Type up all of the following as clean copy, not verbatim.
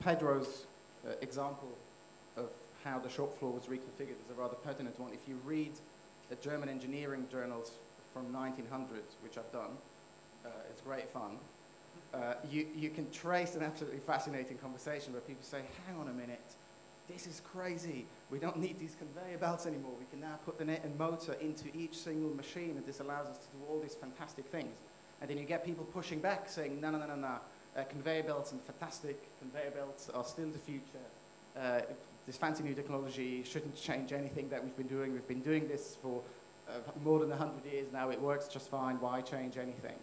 Pedro's example of how the shop floor was reconfigured is a rather pertinent one. If you read the German engineering journals from 1900s, which I've done, it's great fun, you can trace an absolutely fascinating conversation where people say, hang on a minute, this is crazy. We don't need these conveyor belts anymore. We can now put the net and motor into each single machine, and this allows us to do all these fantastic things. And then you get people pushing back, saying, no, no, no, no, no. Conveyor belts and fantastic conveyor belts are still the future. This fancy new technology shouldn't change anything that we've been doing. We've been doing this for more than 100 years now. It works just fine. Why change anything?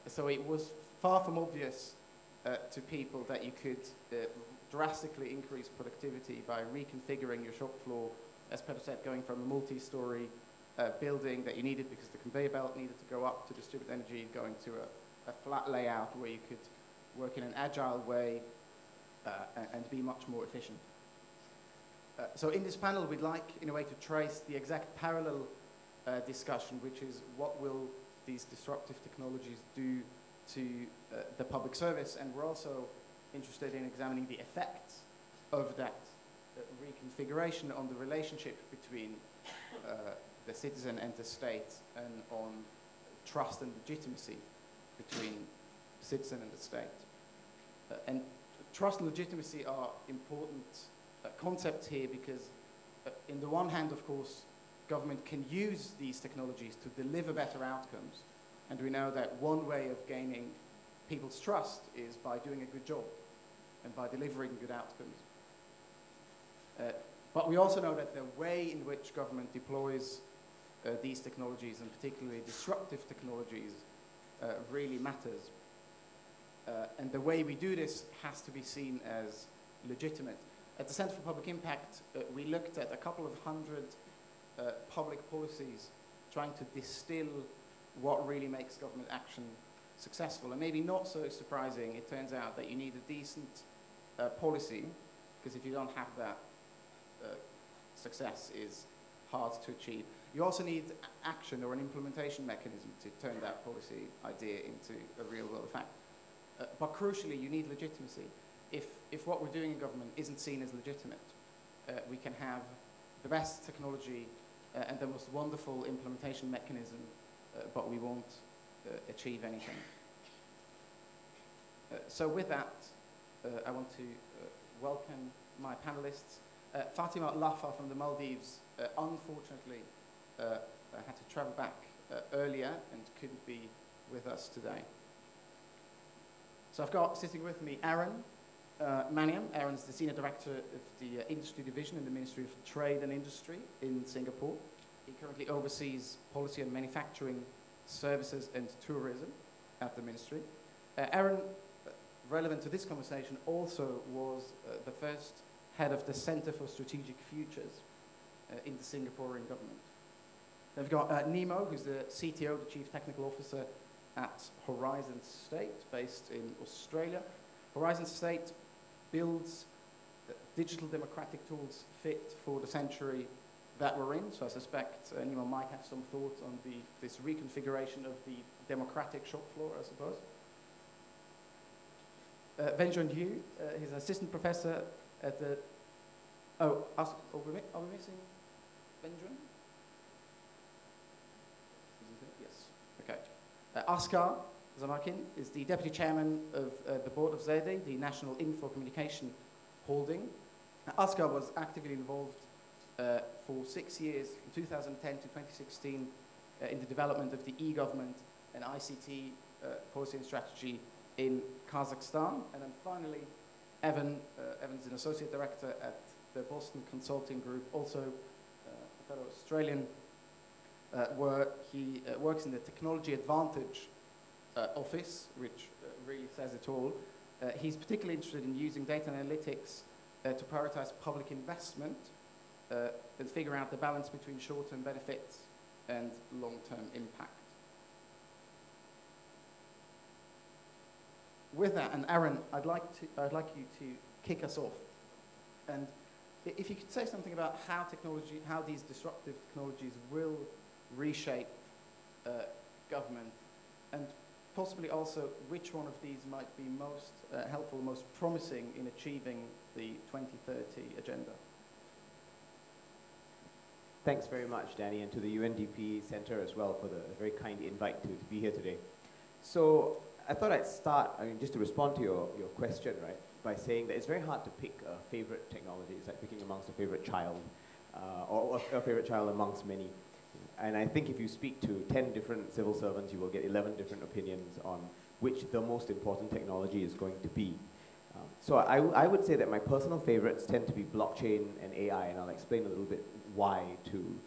So it was far from obvious to people that you could drastically increase productivity by reconfiguring your shop floor, as Pedro said, going from a multi-story building that you needed because the conveyor belt needed to go up to distribute energy, going to a flat layout where you could work in an agile way and be much more efficient. So in this panel, we'd like, in a way, to trace the exact parallel discussion, which is what will these disruptive technologies do to the public service, and we're also interested in examining the effects of that reconfiguration on the relationship between the citizen and the state, and on trust and legitimacy between the citizen and the state. And trust and legitimacy are important concepts here because, in the one hand, of course, government can use these technologies to deliver better outcomes, and we know that one way of gaining people's trust is by doing a good job and by delivering good outcomes. But we also know that the way in which government deploys these technologies, and particularly disruptive technologies, really matters. And the way we do this has to be seen as legitimate. At the Center for Public Impact, we looked at a couple of hundred public policies trying to distill what really makes government action successful. And maybe not so surprising, it turns out that you need a decent policy, because if you don't have that, success is hard to achieve. You also need action or an implementation mechanism to turn that policy idea into a real world effect. But crucially, you need legitimacy. If what we're doing in government isn't seen as legitimate, we can have the best technology and the most wonderful implementation mechanism, but we won't achieve anything. So with that, I want to welcome my panelists. Fathimath Lahfa from the Maldives, unfortunately, had to travel back earlier and couldn't be with us today. So I've got sitting with me Aaron Maniam. Aaron's the Senior Director of the Industry Division in the Ministry of Trade and Industry in Singapore. He currently oversees policy on manufacturing, services and tourism at the ministry. Aaron, relevant to this conversation, also was the first head of the Center for Strategic Futures in the Singaporean government. We've got Nimo, who's the CTO, the Chief Technical Officer at Horizon State, based in Australia. Horizon State builds digital democratic tools fit for the century that we're in. So I suspect Nimo might have some thoughts on this reconfiguration of the democratic shop floor, I suppose. Wenxuan, he's an assistant professor at the... are we missing Wenxuan? Yes, okay. Askar Zhambakin is the deputy chairman of the board of Zerde, the National Info Communication Holding. Askar was actively involved for 6 years, from 2010 to 2016, in the development of the e-government and ICT policy and strategy in Kazakhstan. And then finally, Evan's an associate director at the Boston Consulting Group, also a fellow Australian, where he works in the Technology Advantage office, which really says it all. He's particularly interested in using data analytics to prioritize public investment and figure out the balance between short-term benefits and long-term impact. With that, and Aaron, I'd like you to kick us off. And if you could say something about how these disruptive technologies will reshape government, and possibly also which one of these might be most helpful, most promising in achieving the 2030 agenda. Thanks very much, Danny, and to the UNDP Center as well for the very kind invite to be here today. So I thought I'd start, just to respond to your question, right, by saying that it's very hard to pick a favorite technology. It's like picking amongst a favorite child, or a favorite child amongst many. And I think if you speak to 10 different civil servants, you will get 11 different opinions on which the most important technology is going to be. So I would say that my personal favorites tend to be blockchain and AI, and I'll explain a little bit why to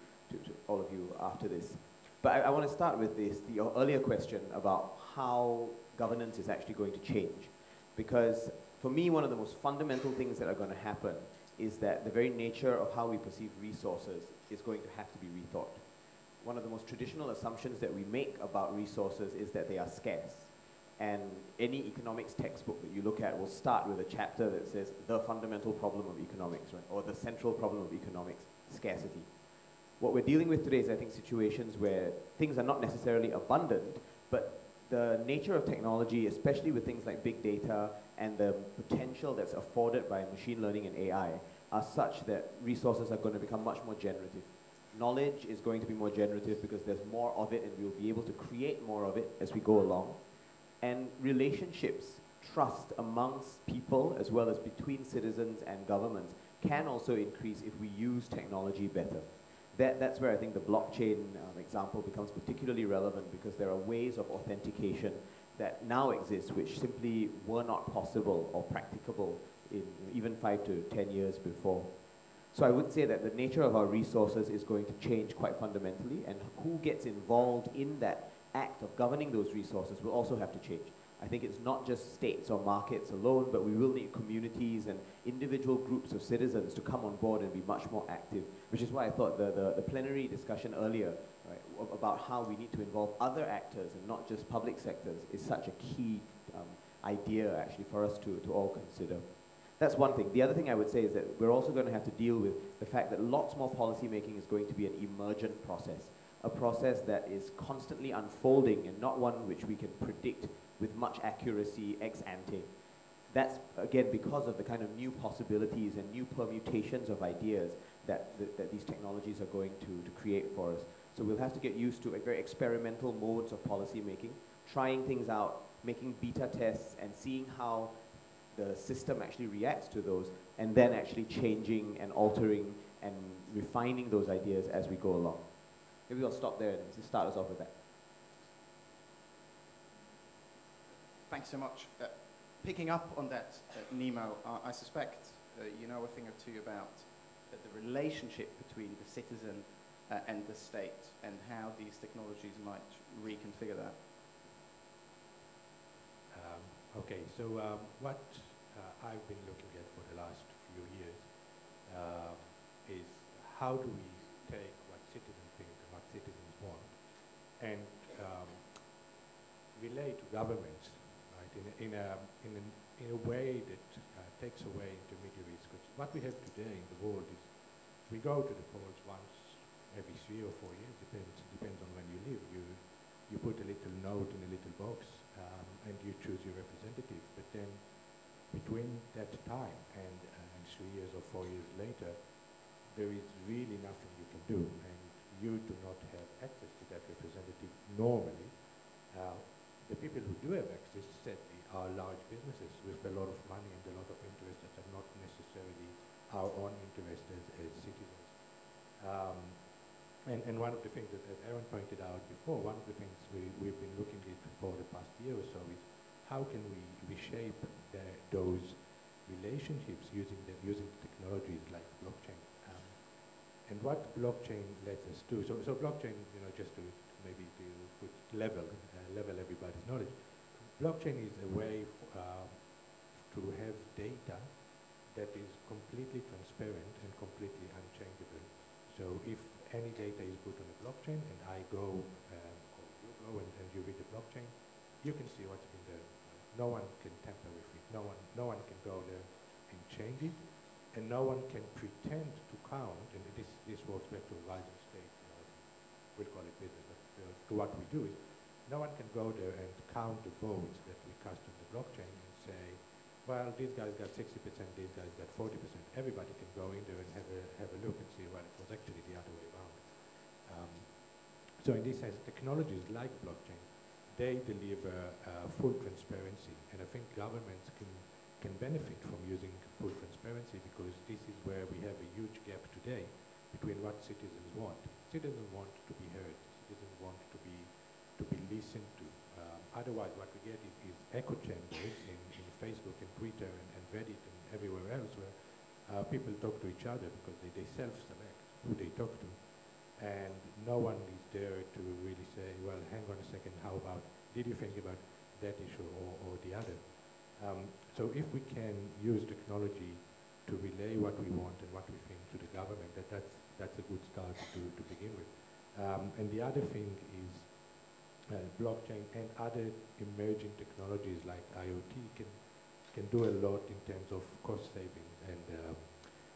all of you after this. But I want to start with the earlier question about how governance is actually going to change. Because for me, one of the most fundamental things that are going to happen is that the very nature of how we perceive resources is going to have to be rethought. One of the most traditional assumptions that we make about resources is that they are scarce. And any economics textbook that you look at will start with a chapter that says the fundamental problem of economics, right? Or the central problem of economics, scarcity. What we're dealing with today is, I think, situations where things are not necessarily abundant, but the nature of technology, especially with things like big data and the potential that's afforded by machine learning and AI, are such that resources are going to become much more generative. Knowledge is going to be more generative because there's more of it and we'll be able to create more of it as we go along. And relationships, trust amongst people as well as between citizens and governments can also increase if we use technology better. That's where I think the blockchain example becomes particularly relevant, because there are ways of authentication that now exist which simply were not possible or practicable in even 5 to 10 years before. So I would say that the nature of our resources is going to change quite fundamentally, and who gets involved in that act of governing those resources will also have to change. I think it's not just states or markets alone, but we will need communities and individual groups of citizens to come on board and be much more active, which is why I thought the plenary discussion earlier, right, about how we need to involve other actors and not just public sectors is such a key idea actually for us to all consider. That's one thing. The other thing I would say is that we're also going to have to deal with the fact that lots more policy making is going to be an emergent process, a process that is constantly unfolding and not one which we can predict with much accuracy ex ante. That's, again, because of the kind of new possibilities and new permutations of ideas that these technologies are going to create for us. So we'll have to get used to very experimental modes of policy making, trying things out, making beta tests, and seeing how the system actually reacts to those, and then actually changing and altering and refining those ideas as we go along. Maybe I'll stop there and just start us off with that. Thanks so much. Picking up on that, Nimo, I suspect you know a thing or two about the relationship between the citizen and the state, and how these technologies might reconfigure that. Okay, so what I've been looking at for the last few years is how do we take what citizens think and what citizens want and relate to governments, right, in a way that takes away intermediaries. Because what we have today in the world is we go to the polls once every 3 or 4 years, depends on when you live. You put a little note in a little box and you choose your representative. But then between that time and 3 years or 4 years later, there is really nothing you can do, and you do not have access to that representative normally. The people who do have access, sadly, are large businesses with a lot of money and a lot of interests that are not necessarily our own interests as citizens. And one of the things that, as Aaron pointed out before, one of the things we've been looking at for the past year or so is how can we reshape those relationships using technologies like blockchain. And what blockchain lets us do, so blockchain, just to maybe to put level everybody's knowledge, blockchain is a way to have data that is completely transparent and completely unchangeable. So if any data is put on a blockchain and I go, or you go and you read the blockchain, you can see what's been there. No one can tamper with it. No one can go there and change it, and no one can pretend to count. And this works back to a rising state. We'll call it business, but to what we do is No one can go there and count the votes that we cast on the blockchain and say, well, these guys got 60%, these guys got 40%. Everybody can go in there and have a look and see, well, it was actually the other way around. So in this sense, technologies like blockchain, they deliver full transparency, and I think governments can benefit from using full transparency, because this is where we have a huge gap today between what citizens want. Citizens want to be heard. Citizens want to be listened to. Otherwise, what we get is echo chambers in Facebook and Twitter and Reddit and everywhere else, where people talk to each other because they self-select who they talk to. And no one is there to really say, well, hang on a second, how about, did you think about that issue or the other? So if we can use technology to relay what we want and what we think to the government, that's a good start to begin with. And the other thing is blockchain and other emerging technologies like IoT can do a lot in terms of cost saving.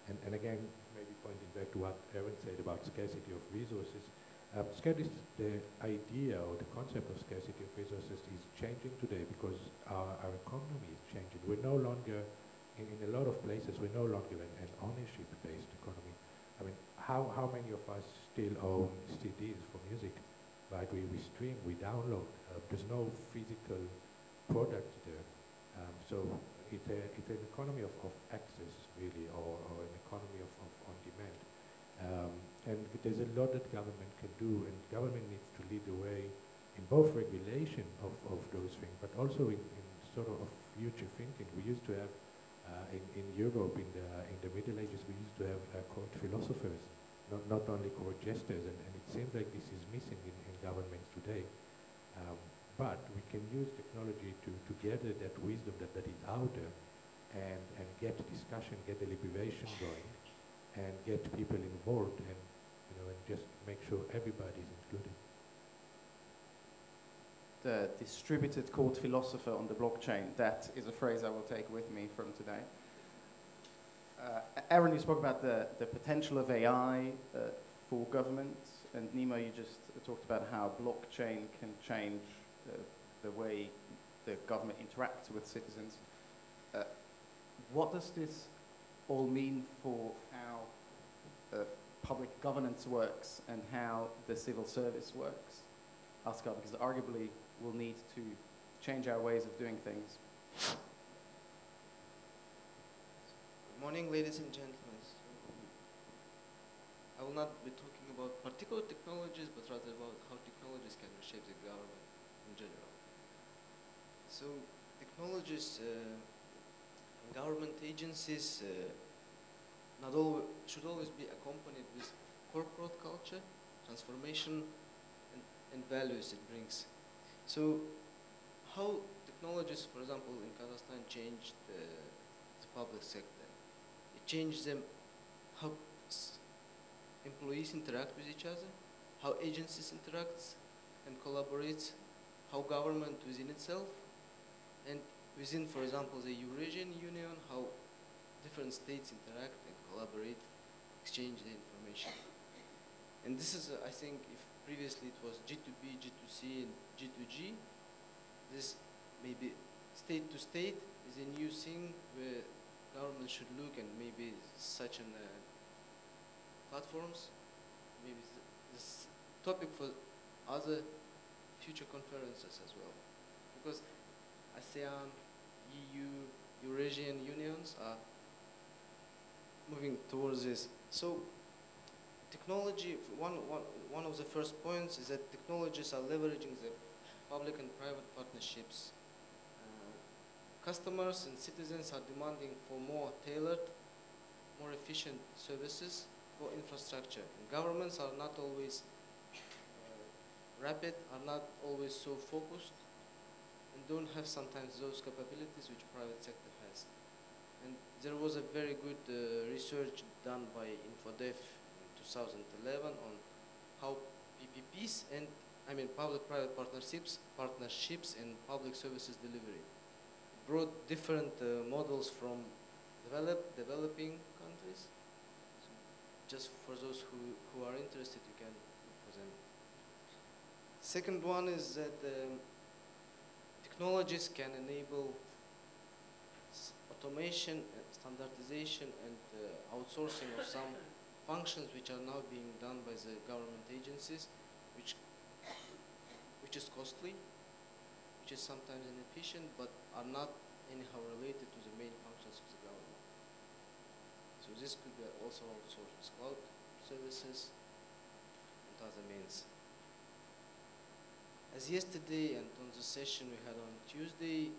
And again, maybe pointing back to what Aaron said about scarcity of resources, the idea or the concept of scarcity of resources is changing today because our economy is changing. We're no longer, in a lot of places, we're no longer an ownership-based economy. I mean, how many of us still own CDs for music? Right? We stream, we download. There's no physical product there. So it's an economy of access, really, or an economy of on demand. And there's a lot that government can do, and government needs to lead the way in both regulation of those things, but also in sort of future thinking. We used to have, in Europe, in the Middle Ages, we used to have court philosophers, not only court jesters, and it seems like this is missing in governments today. But we can use technology to gather that wisdom that is out there and get discussion, get deliberation going, and get people involved, and just make sure everybody is included. The distributed court philosopher on the blockchain, that is a phrase I will take with me from today. Aaron, you spoke about the potential of AI for government, and Nimo, you just talked about how blockchain can change the way the government interacts with citizens. What does this all mean for how public governance works and how the civil service works, Askar? Because arguably we'll need to change our ways of doing things. Good morning, ladies and gentlemen. I will not be talking about particular technologies, but rather about how technologies can reshape the government in general. So technologies and government agencies should always be accompanied with corporate culture, transformation, and values it brings. So how technologies, for example, in Kazakhstan changed the public sector? It changed them, how employees interact with each other, how agencies interact and collaborate, how government within itself, and within, for example, the Eurasian Union, how different states interact and collaborate, exchange the information. And this is, I think, if previously it was G2B, G2C, and G2G, this maybe state to state is a new thing where government should look, and maybe such an platforms, maybe this topic for other future conferences as well. Because ASEAN, EU, Eurasian unions are moving towards this. So technology, one of the first points is that technologies are leveraging the public and private partnerships. Customers and citizens are demanding for more tailored, more efficient services for infrastructure. And governments are not always rapid, are not always so focused, and don't have sometimes those capabilities which private sector has. And there was a very good research done by InfoDev in 2011 on how PPPs and, I mean, public-private partnerships in public services delivery brought different models from developing countries. So just for those who are interested, you can look for them. Second one is that technologies can enable automation, standardization, and outsourcing of some functions which are now being done by the government agencies, which is costly, which is sometimes inefficient, but are not anyhow related to the main functions of the government. So this could be also outsourced with cloud services and other means. As yesterday and on the session we had on Tuesday,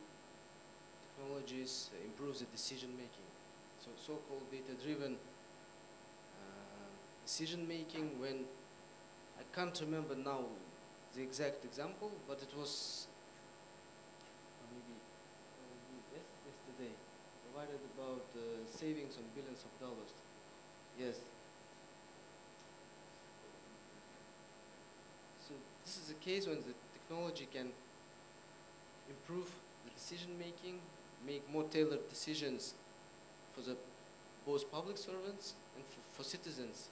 technologies improve the decision making. So so-called data-driven decision making, when I can't remember now the exact example, but it was maybe yesterday, provided about savings on billions of dollars. Yes. So this is a case when the technology can improve the decision making, make more tailored decisions for the both public servants and for citizens.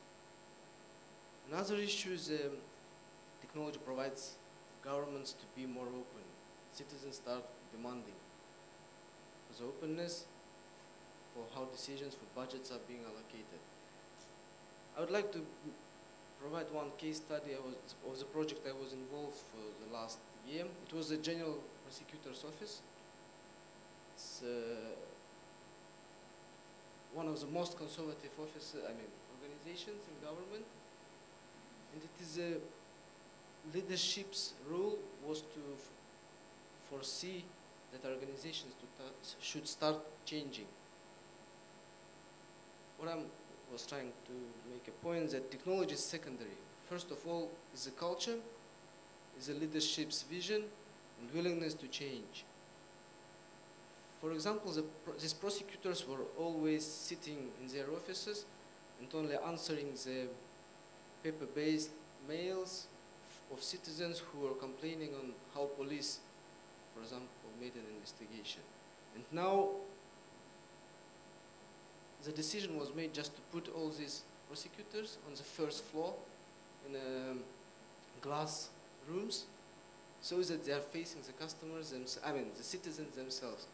Another issue is technology provides governments to be more open. Citizens start demanding for the openness, for how decisions for budgets are being allocated. I would like to provide one case study of the project I was involved for the last year. It was the General Prosecutor's Office. It's one of the most conservative organizations in government. And it is a leadership's role was to foresee that organizations should start changing. What I was trying to make a point that technology is secondary. First of all is the culture, is the leadership's vision and willingness to change. For example, these prosecutors were always sitting in their offices and only answering the paper-based mails of citizens who were complaining on how police, for example, made an investigation. And now the decision was made just to put all these prosecutors on the first floor in glass rooms so that they are facing the customers, the citizens themselves.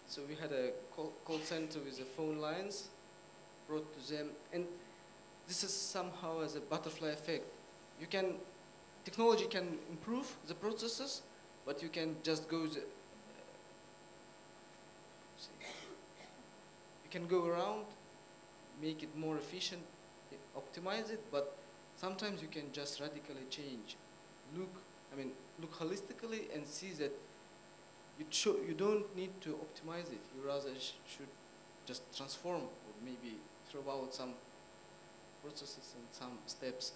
So we had a call center with the phone lines brought to them, and this is somehow as a butterfly effect. Technology can improve the processes, but you can just go, you can go around, make it more efficient, optimize it, but sometimes you can just radically change. Look holistically and see that you don't need to optimize it. You rather should just transform or maybe throw out some processes and some steps.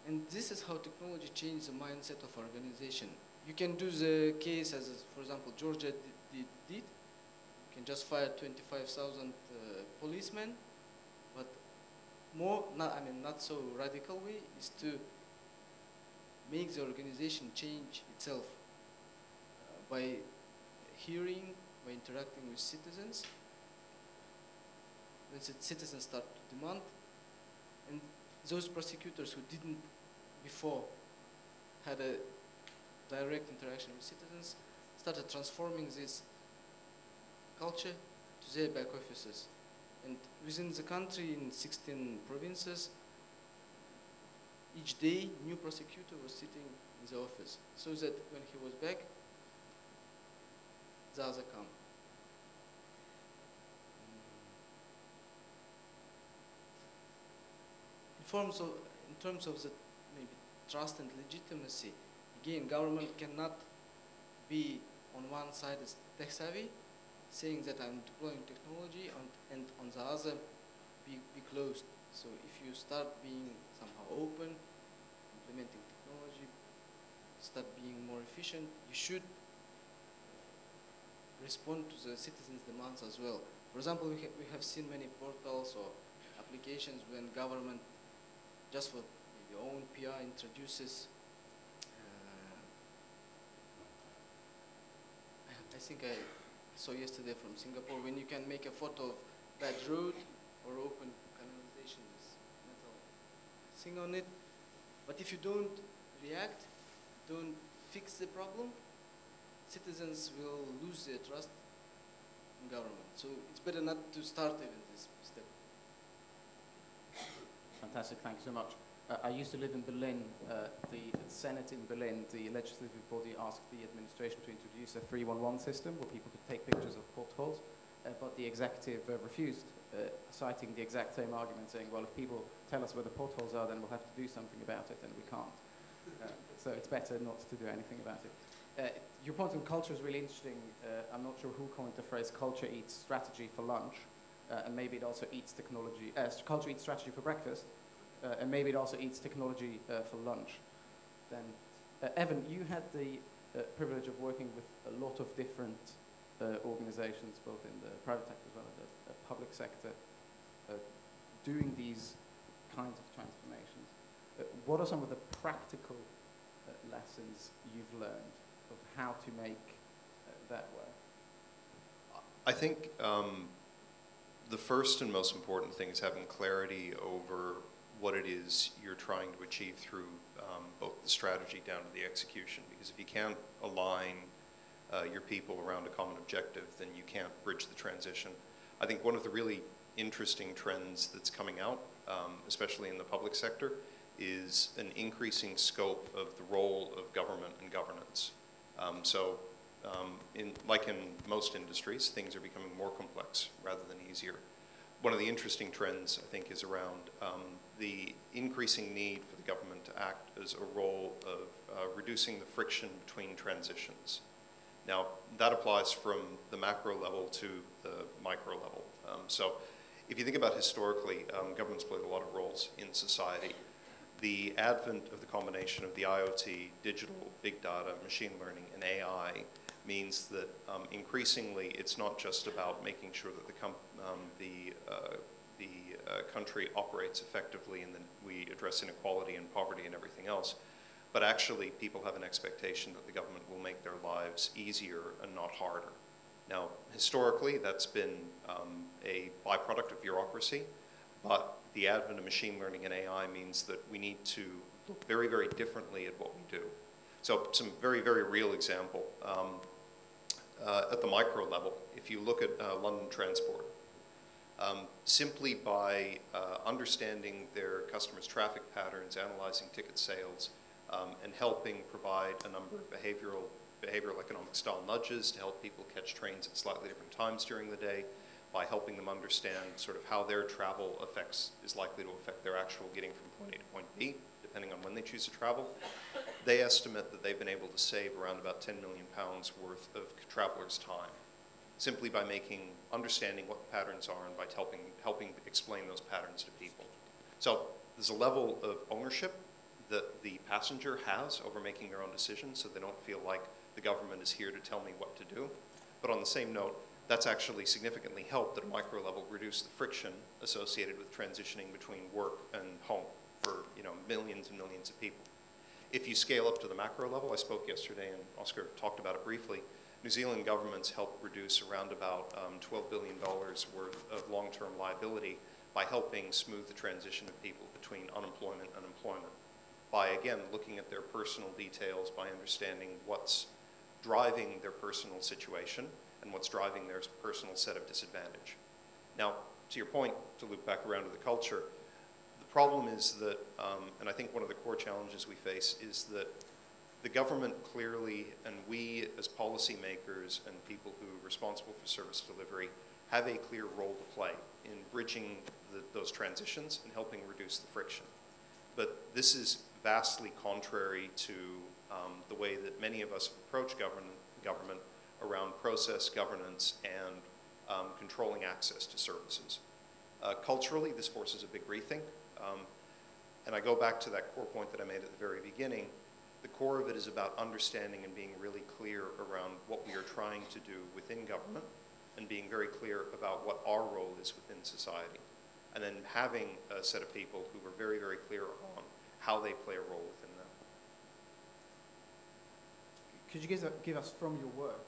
And this is how technology changes the mindset of organization. You can do the case as, for example, Georgia did. You can just fire 25,000 policemen, but not so radical way is to make the organization change itself by hearing, by interacting with citizens. When citizens start to demand, and those prosecutors who didn't before had a direct interaction with citizens started transforming this culture to their back offices. And within the country, in 16 provinces, each day, new prosecutor was sitting in the office, so that when he was back, the other come. In terms of the maybe trust and legitimacy, again, government cannot be on one side as tech savvy, saying that I'm deploying technology, and on the other be closed. So if you start being somehow open, implementing technology, start being more efficient, you should respond to the citizens' demands as well. For example, we have seen many portals or applications when government, just for your own PR, introduces, I think I saw yesterday from Singapore, when you can make a photo of bad road or open canalization with metal thing on it, But if you don't react, don't fix the problem, citizens will lose their trust in government. So it's better not to start even this step. Fantastic, thank you so much. I used to live in Berlin. The Senate in Berlin, the legislative body asked the administration to introduce a 311 system where people could take pictures of potholes, but the executive refused, citing the exact same argument, saying, well, if people tell us where the potholes are, then we'll have to do something about it, and we can't. So it's better not to do anything about it. Your point on culture is really interesting. I'm not sure who coined the phrase culture eats strategy for lunch, and maybe it also eats technology, culture eats strategy for breakfast, and maybe it also eats technology for lunch. Then, Evan, you had the privilege of working with a lot of different organizations, both in the private sector as well as the public sector, doing these kinds of transformations. What are some of the practical lessons you've learned of how to make that work? I think the first and most important thing is having clarity over what it is you're trying to achieve through both the strategy down to the execution. Because if you can't align your people around a common objective, then you can't bridge the transition. I think one of the really interesting trends that's coming out, especially in the public sector, is an increasing scope of the role of government and governance. Like in most industries, things are becoming more complex rather than easier. One of the interesting trends, I think, is around the increasing need for the government to act as a role of reducing the friction between transitions. Now, that applies from the macro level to the micro level. So if you think about historically, governments played a lot of roles in society. The advent of the combination of the IoT, digital, big data, machine learning, and AI means that increasingly it's not just about making sure that the country operates effectively and then we address inequality and poverty and everything else, but actually people have an expectation that the government will make their lives easier and not harder. Now, historically, that's been a byproduct of bureaucracy, but the advent of machine learning and AI means that we need to look very, very differently at what we do. So some very, very real example. At the micro level, if you look at London Transport, simply by understanding their customers' traffic patterns, analyzing ticket sales, and helping provide a number of behavioral economic style nudges to help people catch trains at slightly different times during the day, by helping them understand sort of how their travel is likely to affect their actual getting from point A to point B, depending on when they choose to travel. They estimate that they've been able to save around about £10 million worth of travelers' time, simply by understanding what the patterns are and by helping explain those patterns to people. So there's a level of ownership that the passenger has over making their own decisions, so they don't feel like the government is here to tell me what to do. But on the same note, that's actually significantly helped at a micro level reduce the friction associated with transitioning between work and home for millions and millions of people. If you scale up to the macro level, I spoke yesterday and Askar talked about it briefly, New Zealand governments helped reduce around about $12 billion worth of long-term liability by helping smooth the transition of people between unemployment and employment. By, again, looking at their personal details, by understanding what's driving their personal situation and what's driving their personal set of disadvantage. Now, to your point, to loop back around to the culture, the problem is that, and I think one of the core challenges we face is that the government clearly, and we as policymakers and people who are responsible for service delivery, have a clear role to play in bridging those transitions and helping reduce the friction. But this is vastly contrary to the way that many of us approach government around process, governance, and controlling access to services. Culturally, this forces a big rethink. And I go back to that core point that I made at the very beginning. The core of it is about understanding and being really clear around what we are trying to do within government and being very clear about what our role is within society. And then having a set of people who are very, very clear on how they play a role within that. Could you give us from your work,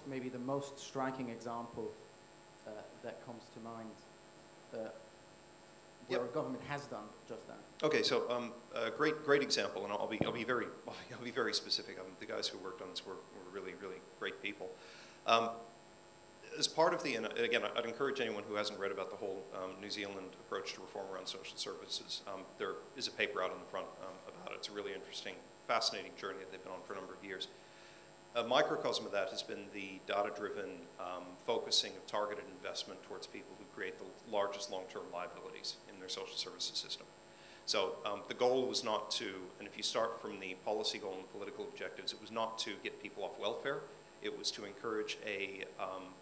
maybe the most striking example that comes to mind where a government has done just that. Okay, so a great example, and I'll be very specific. The guys who worked on this were really great people. As part of the, and again, I'd encourage anyone who hasn't read about the whole New Zealand approach to reform around social services. There is a paper out in the front about it. It's a really interesting, fascinating journey that they've been on for a number of years. A microcosm of that has been the data-driven focusing of targeted investment towards people who create the largest long-term liabilities in their social services system. So the goal was not to, and if you start from the policy goal and the political objectives, it was not to get people off welfare. It was to encourage a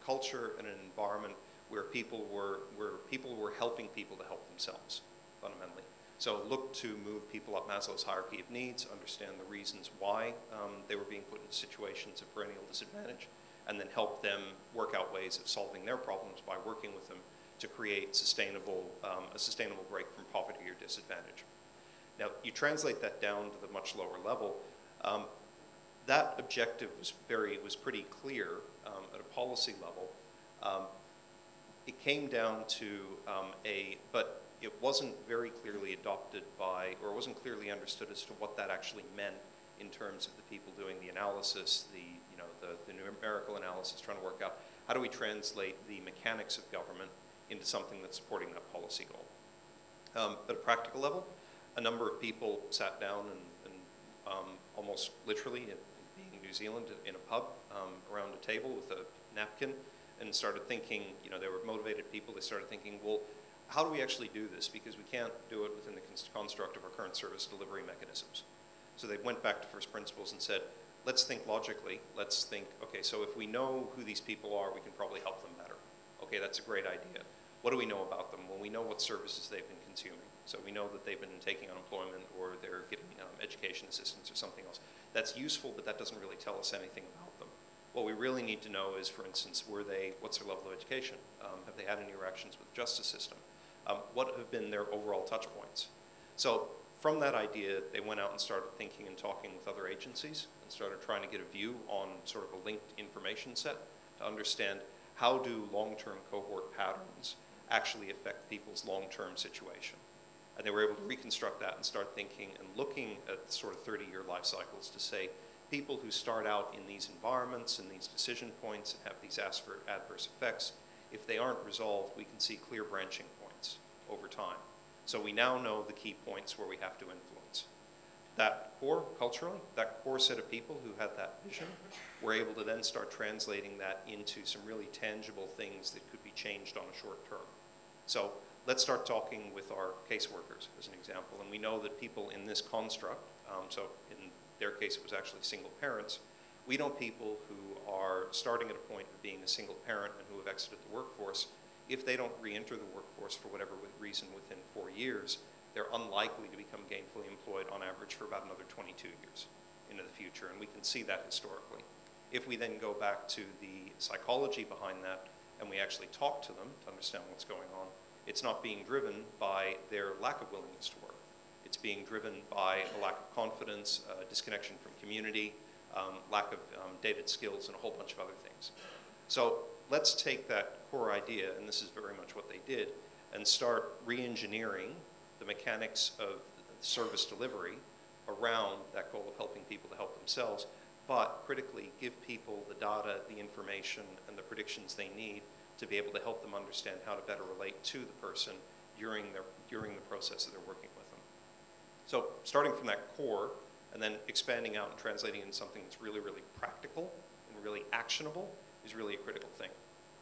culture and an environment where people were helping people to help themselves, fundamentally. So look to move people up Maslow's hierarchy of needs, understand the reasons why they were being put in situations of perennial disadvantage, and then help them work out ways of solving their problems by working with them to create a sustainable break from poverty or disadvantage. Now, you translate that down to the much lower level. That objective was pretty clear at a policy level. It came down to but it wasn't very clearly adopted by, or wasn't clearly understood as to what that actually meant in terms of the people doing the analysis, the numerical analysis, trying to work out how do we translate the mechanics of government into something that's supporting that policy goal. At a practical level, a number of people sat down and almost literally, being in New Zealand, in a pub around a table with a napkin, and started thinking, they were motivated people, they started thinking, well, how do we actually do this? Because we can't do it within the construct of our current service delivery mechanisms. So they went back to first principles and said, let's think logically. Let's think, okay, so if we know who these people are, we can probably help them better. Okay, that's a great idea. What do we know about them? Well, we know what services they've been consuming. So we know that they've been taking unemployment, or they're getting education assistance or something else. That's useful, but that doesn't really tell us anything about them. What we really need to know is, for instance, what's their level of education? Have they had any interactions with the justice system? What have been their overall touch points? So from that idea, they went out and started thinking and talking with other agencies and started trying to get a view on sort of a linked information set to understand how do long-term cohort patterns actually affect people's long-term situation. And they were able to reconstruct that and start thinking and looking at sort of 30-year life cycles to say people who start out in these environments and these decision points and have these adverse effects, if they aren't resolved, we can see clear branching points over time. So we now know the key points where we have to influence. That core, culturally, that core set of people who had that vision were able to then start translating that into some really tangible things that could be changed on a short term. So let's start talking with our caseworkers, as an example. And we know that people in this construct, so in their case it was actually single parents, we know people who are starting at a point of being a single parent and who have exited the workforce. If they don't re-enter the workforce for whatever reason within 4 years, they're unlikely to become gainfully employed on average for about another 22 years into the future, and we can see that historically. If we then go back to the psychology behind that and we actually talk to them to understand what's going on, it's not being driven by their lack of willingness to work. It's being driven by a lack of confidence, disconnection from community, lack of dated skills, and a whole bunch of other things. So let's take that core idea, and this is very much what they did, and start re-engineering the mechanics of service delivery around that goal of helping people to help themselves, but critically give people the data, the information, and the predictions they need to be able to help them understand how to better relate to the person during the process that they're working with them. So starting from that core, and then expanding out and translating into something that's really, really practical and really actionable is really a critical thing.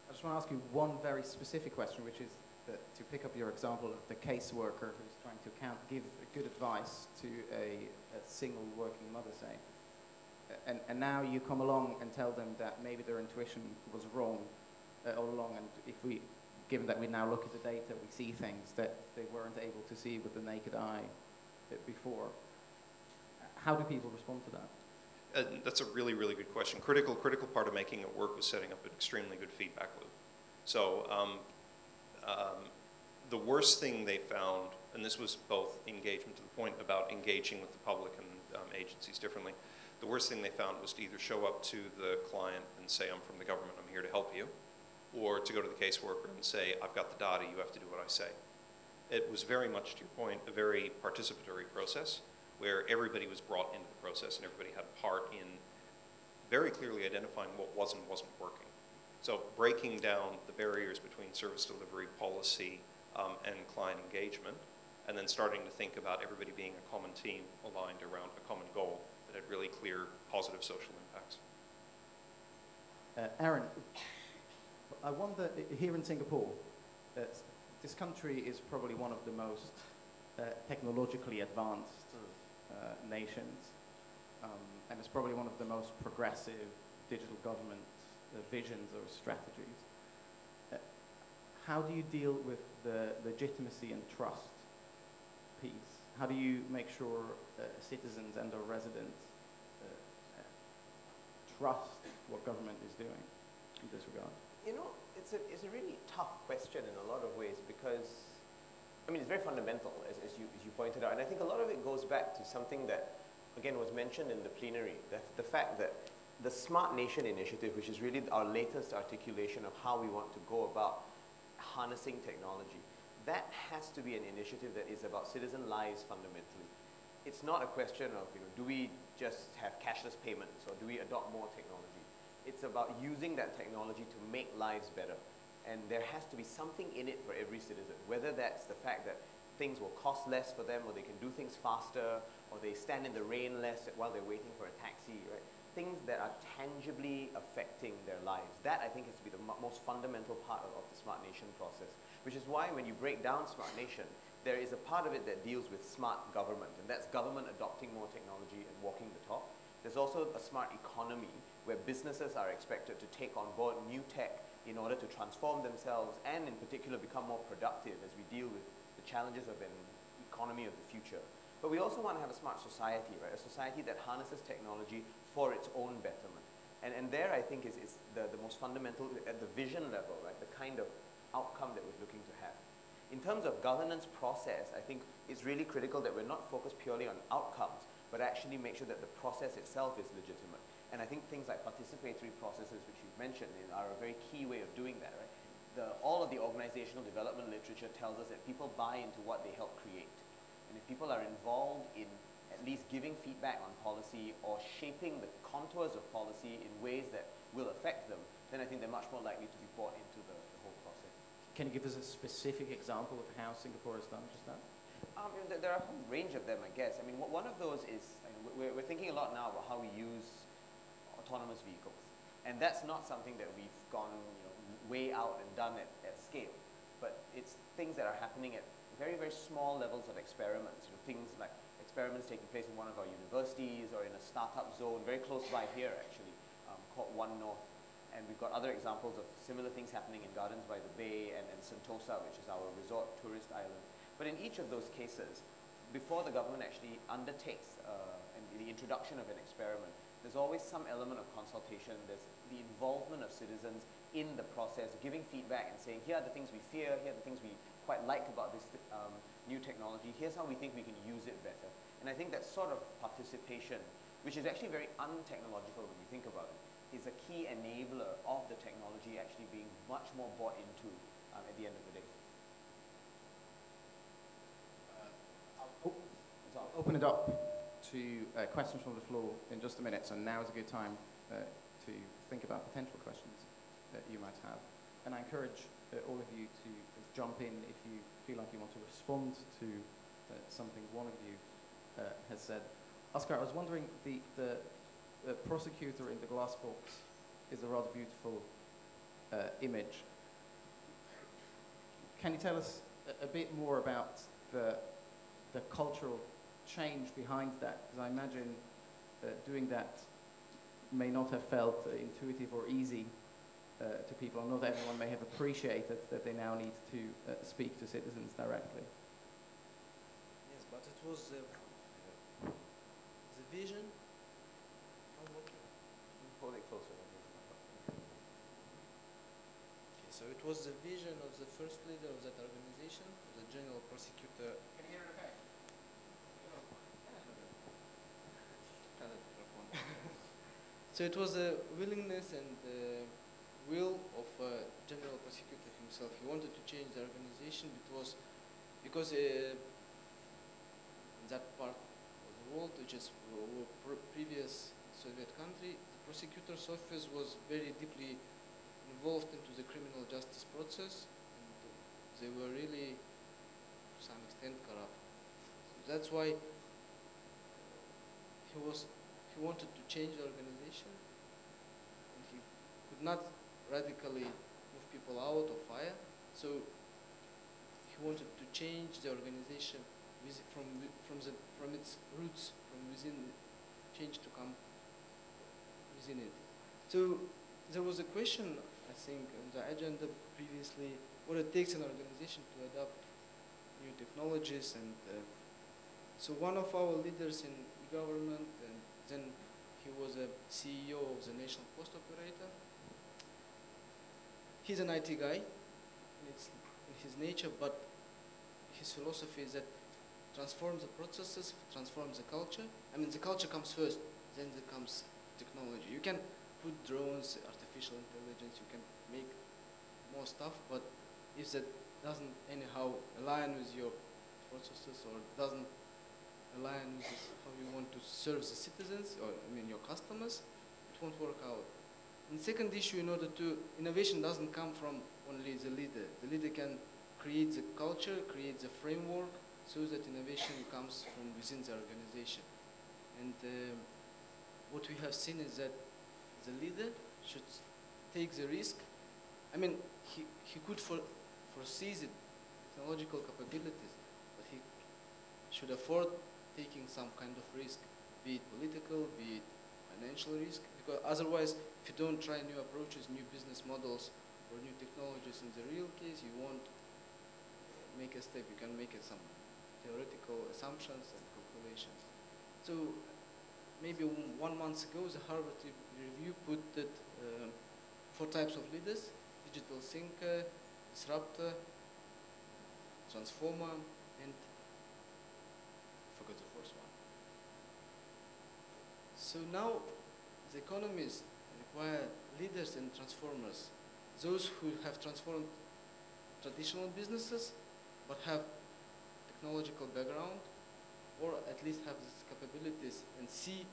I just want to ask you one very specific question, which is that to pick up your example of the caseworker who's trying to give good advice to a single working mother, say, and now you come along and tell them that maybe their intuition was wrong all along, and given that we now look at the data, we see things that they weren't able to see with the naked eye before. How do people respond to that? That's a really, really good question. Critical part of making it work was setting up an extremely good feedback loop. So the worst thing they found, and this was both engagement to the point about engaging with the public and agencies differently, the worst thing they found was to either show up to the client and say, I'm from the government, I'm here to help you, or to go to the caseworker and say, I've got the data, you have to do what I say. It was very much, to your point, a very participatory process where everybody was brought into the process and everybody had part in very clearly identifying what was and wasn't working. So breaking down the barriers between service delivery, policy, and client engagement, and then starting to think about everybody being a common team aligned around a common goal that had really clear positive social impacts. Aaron, I wonder, here in Singapore, this country is probably one of the most technologically advanced nations, and it's probably one of the most progressive digital government visions or strategies. How do you deal with the legitimacy and trust piece? How do you make sure citizens and or residents trust what government is doing in this regard? You know, it's a really tough question in a lot of ways because, I mean, it's very fundamental, as you pointed out, and I think a lot of it goes back to something that, again, was mentioned in the plenary, the fact that the Smart Nation Initiative, which is really our latest articulation of how we want to go about harnessing technology, that has to be an initiative that is about citizen lives fundamentally. It's not a question of, do we just have cashless payments or do we adopt more technology? It's about using that technology to make lives better. And there has to be something in it for every citizen, whether that's the fact that things will cost less for them or they can do things faster or they stand in the rain less while they're waiting for a taxi, right? Things that are tangibly affecting their lives. That, I think, has to be the most fundamental part of the Smart Nation process, which is why when you break down Smart Nation, there is a part of it that deals with smart government, and that's government adopting more technology and walking the talk. There's also a smart economy where businesses are expected to take on board new tech in order to transform themselves and in particular become more productive as we deal with the challenges of an economy of the future. But we also want to have a smart society, right? A society that harnesses technology for its own betterment. And there, I think, is the most fundamental, at the vision level, right? The kind of outcome that we're looking to have. In terms of governance process, I think it's really critical that we're not focused purely on outcomes, but actually make sure that the process itself is legitimate. And I think things like participatory processes, which you've mentioned, are a very key way of doing that, right? All of the organizational development literature tells us that people buy into what they help create. And if people are involved in at least giving feedback on policy or shaping the contours of policy in ways that will affect them, then I think they're much more likely to be brought into the whole process. Can you give us a specific example of how Singapore has done just that? There are a whole range of them, I guess. I mean, one of those is, we're thinking a lot now about how we use autonomous vehicles. And that's not something that we've gone way out and done at scale. But it's things that are happening at very, very small levels of experiments. Things like experiments taking place in one of our universities or in a startup zone very close by here, actually, called One North. And we've got other examples of similar things happening in Gardens by the Bay and Sentosa, which is our resort tourist island. But in each of those cases, before the government actually undertakes the introduction of an experiment, there's always some element of consultation. There's the involvement of citizens in the process, giving feedback and saying, here are the things we fear, here are the things we quite like about this new technology, here's how we think we can use it better. And I think that sort of participation, which is actually very untechnological when you think about it, is a key enabler of the technology actually being much more bought into at the end of the day. I'll open it up to questions from the floor in just a minute, so now is a good time to think about potential questions that you might have. And I encourage all of you to jump in if you feel like you want to respond to something one of you has said. Askar, I was wondering, the prosecutor in the glass box is a rather beautiful image. Can you tell us a bit more about the cultural change behind that? Because I imagine doing that may not have felt intuitive or easy to people, and not everyone may have appreciated that they now need to speak to citizens directly. Yes, but it was the vision. Hold it closer. Okay, so it was the vision of the first leader of that organization, the general prosecutor. Can you hear it okay? So it was a willingness and will of general prosecutor himself. He wanted to change the organization. It was because in that part of the world, which is previous Soviet country, the prosecutor's office was very deeply involved into the criminal justice process, and they were really, to some extent, corrupt. So that's why he wanted to change the organization, and he could not radically move people out or fire. So he wanted to change the organization from its roots, from within, change to come within it. So there was a question, I think, on the agenda previously, what it takes an organization to adopt new technologies. And so one of our leaders in government, and then he was a CEO of the National Post Operator. He's an IT guy, and it's in his nature, but his philosophy is that transforms the processes, transforms the culture. I mean, the culture comes first, then there comes technology. You can put drones, artificial intelligence, you can make more stuff, but if that doesn't anyhow align with your processes or doesn't align with how you want to serve the citizens, or I mean your customers, it won't work out. And second issue, in order to, innovation doesn't come from only the leader. The leader can create the culture, create the framework, so that innovation comes from within the organization. And what we have seen is that the leader should take the risk. I mean, he could foresee the technological capabilities, but he should afford taking some kind of risk, be it political, be it financial risk, because otherwise, if you don't try new approaches, new business models, or new technologies in the real case, you won't make a step. You can make some theoretical assumptions and calculations. So maybe 1 month ago, the Harvard Review put that 4 types of leaders: digital thinker, disruptor, transformer, and I forgot the first one. So now the economies require leaders and transformers, those who have transformed traditional businesses but have technological background, or at least have these capabilities and see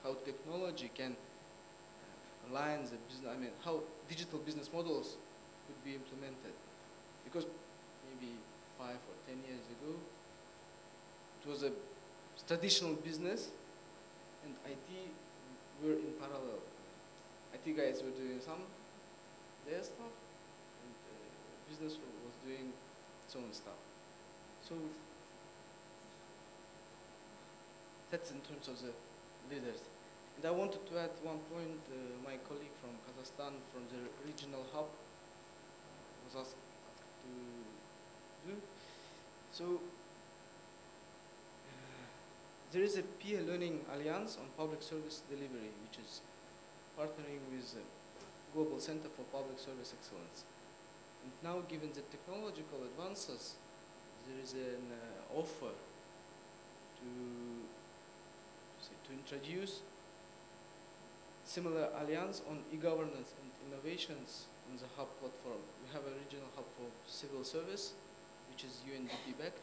how technology can align the business. I mean, how digital business models could be implemented. Because maybe 5 or 10 years ago, it was a traditional business, and IT were in parallel. IT guys were doing some their stuff, and business was doing its own stuff. So that's in terms of the leaders. And I wanted to add one point. My colleague from Kazakhstan, from the regional hub, was asked to do. So there is a peer learning alliance on public service delivery, which is partnering with the Global Center for Public Service Excellence. And now, given the technological advances, there is an offer to introduce similar alliance on e-governance and innovations on the hub platform. We have a regional hub for civil service, which is UNDP backed in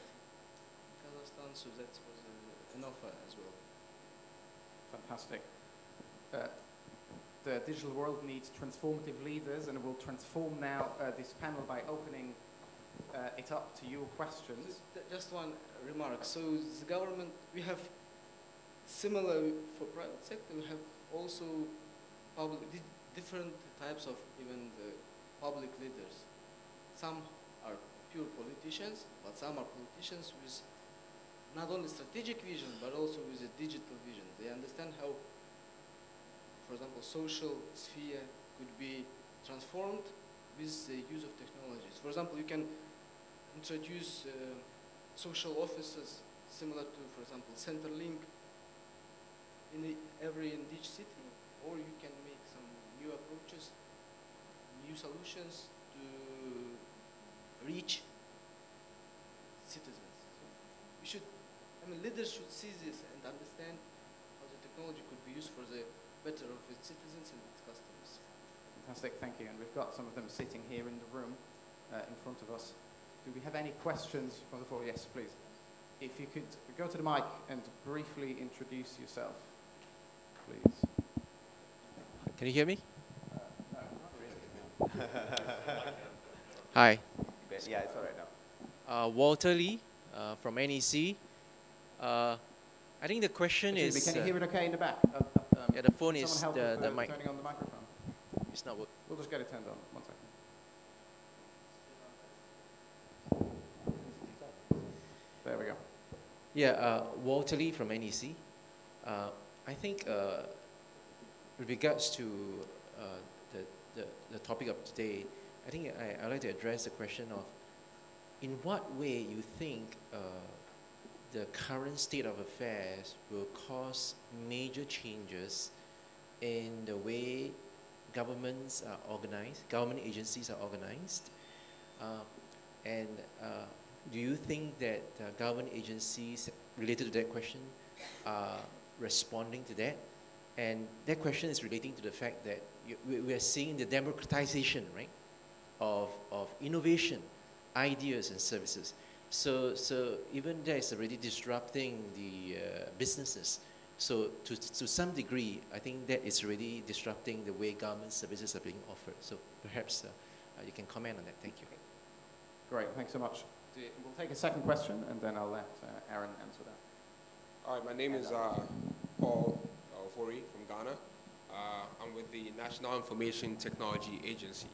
Kazakhstan, so that was an offer as well. Fantastic. The digital world needs transformative leaders, and we'll transform now this panel by opening it up to your questions. Just one remark. So the government, we have similar for private sector, we have also different types of even the public leaders. Some are pure politicians, but some are politicians with not only strategic vision, but also with a digital vision. They understand how, for example, social sphere could be transformed with the use of technologies. For example, you can introduce social offices similar to, for example, Centerlink in every each city, or you can make some new approaches, new solutions to reach citizens. So we should, leaders should see this and understand how the technology could be used for the better of its citizens and its customers. Fantastic, thank you. And we've got some of them sitting here in the room in front of us. Do we have any questions from the floor? Yes, please. If you could go to the mic and briefly introduce yourself, please. Can you hear me? No, not really. Hi. Yeah, it's all right now. Walter Lee from NEC. I think the question Excuse me, is... can you hear it okay in the back? yeah, the phone can is someone help the with mic. turning on the microphone? It's not working. We'll just get it turned on. 1 second. There we go. Yeah, Walter Lee from NEC. I think with regards to the topic of today, I think I'd like to address the question of in what way you think the current state of affairs will cause major changes in the way governments are organized, government agencies are organized, and do you think that government agencies related to that question are responding to that? And that question is relating to the fact that we are seeing the democratization, right, of innovation, ideas and services. So even that is already disrupting the businesses. So to some degree, I think that is already disrupting the way government services are being offered. So perhaps you can comment on that. Thank you. Great, thanks so much. We'll take a second question, and then I'll let Aaron answer that. All right, my name is Paul Ofori from Ghana. I'm with the National Information Technology Agency,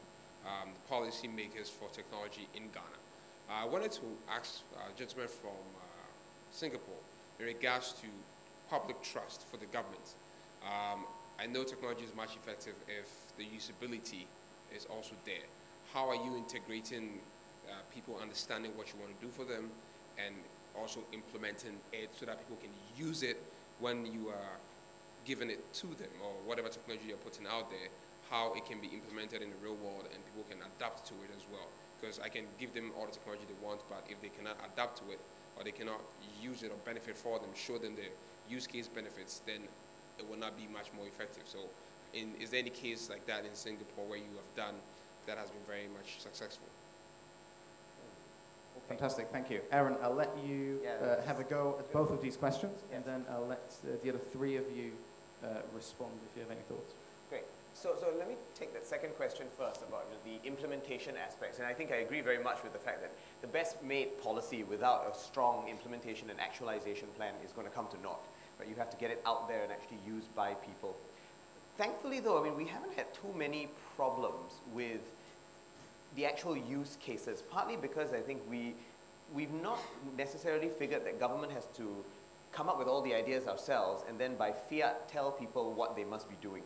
the policy makers for technology in Ghana. I wanted to ask a gentleman from Singapore in regards to public trust for the government. I know technology is much effective if the usability is also there. How are you integrating people understanding what you want to do for them and also implementing it so that people can use it when you are giving it to them, or whatever technology you're putting out there, how it can be implemented in the real world and people can adapt to it as well. Because I can give them all the technology they want, but if they cannot adapt to it, or they cannot use it or benefit for them, show them the use case benefits, then it will not be much more effective. So is there any case like that in Singapore where you have done that has been very much successful? Fantastic, thank you. Aaron, I'll let you have a go at both of these questions, and then I'll let the other three of you respond if you have any thoughts. Great. So let me take that second question first about the implementation aspects. And I think I agree very much with the fact that the best made policy without a strong implementation and actualization plan is going to come to naught. Right? You have to get it out there and actually used by people. Thankfully, though, I mean, we haven't had too many problems with the actual use cases, partly because I think we've not necessarily figured that government has to come up with all the ideas ourselves and then by fiat tell people what they must be doing.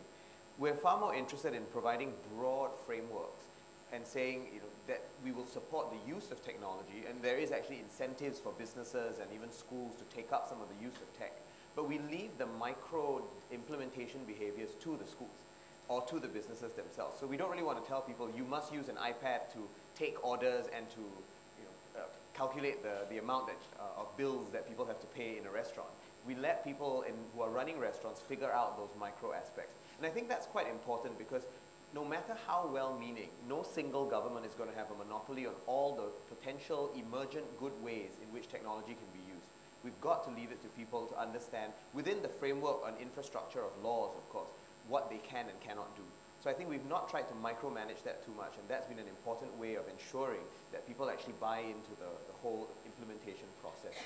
We're far more interested in providing broad frameworks and saying that we will support the use of technology, and there is actually incentives for businesses and even schools to take up some of the use of tech. But we leave the micro implementation behaviors to the schools or to the businesses themselves. So we don't really want to tell people you must use an iPad to take orders and to calculate the amount of bills that people have to pay in a restaurant. We let people who are running restaurants figure out those micro aspects. And I think that's quite important because no matter how well-meaning, no single government is going to have a monopoly on all the potential emergent good ways in which technology can be used. We've got to leave it to people to understand, within the framework on infrastructure of laws, of course, what they can and cannot do. So I think we've not tried to micromanage that too much, and that's been an important way of ensuring that people actually buy into the whole implementation process.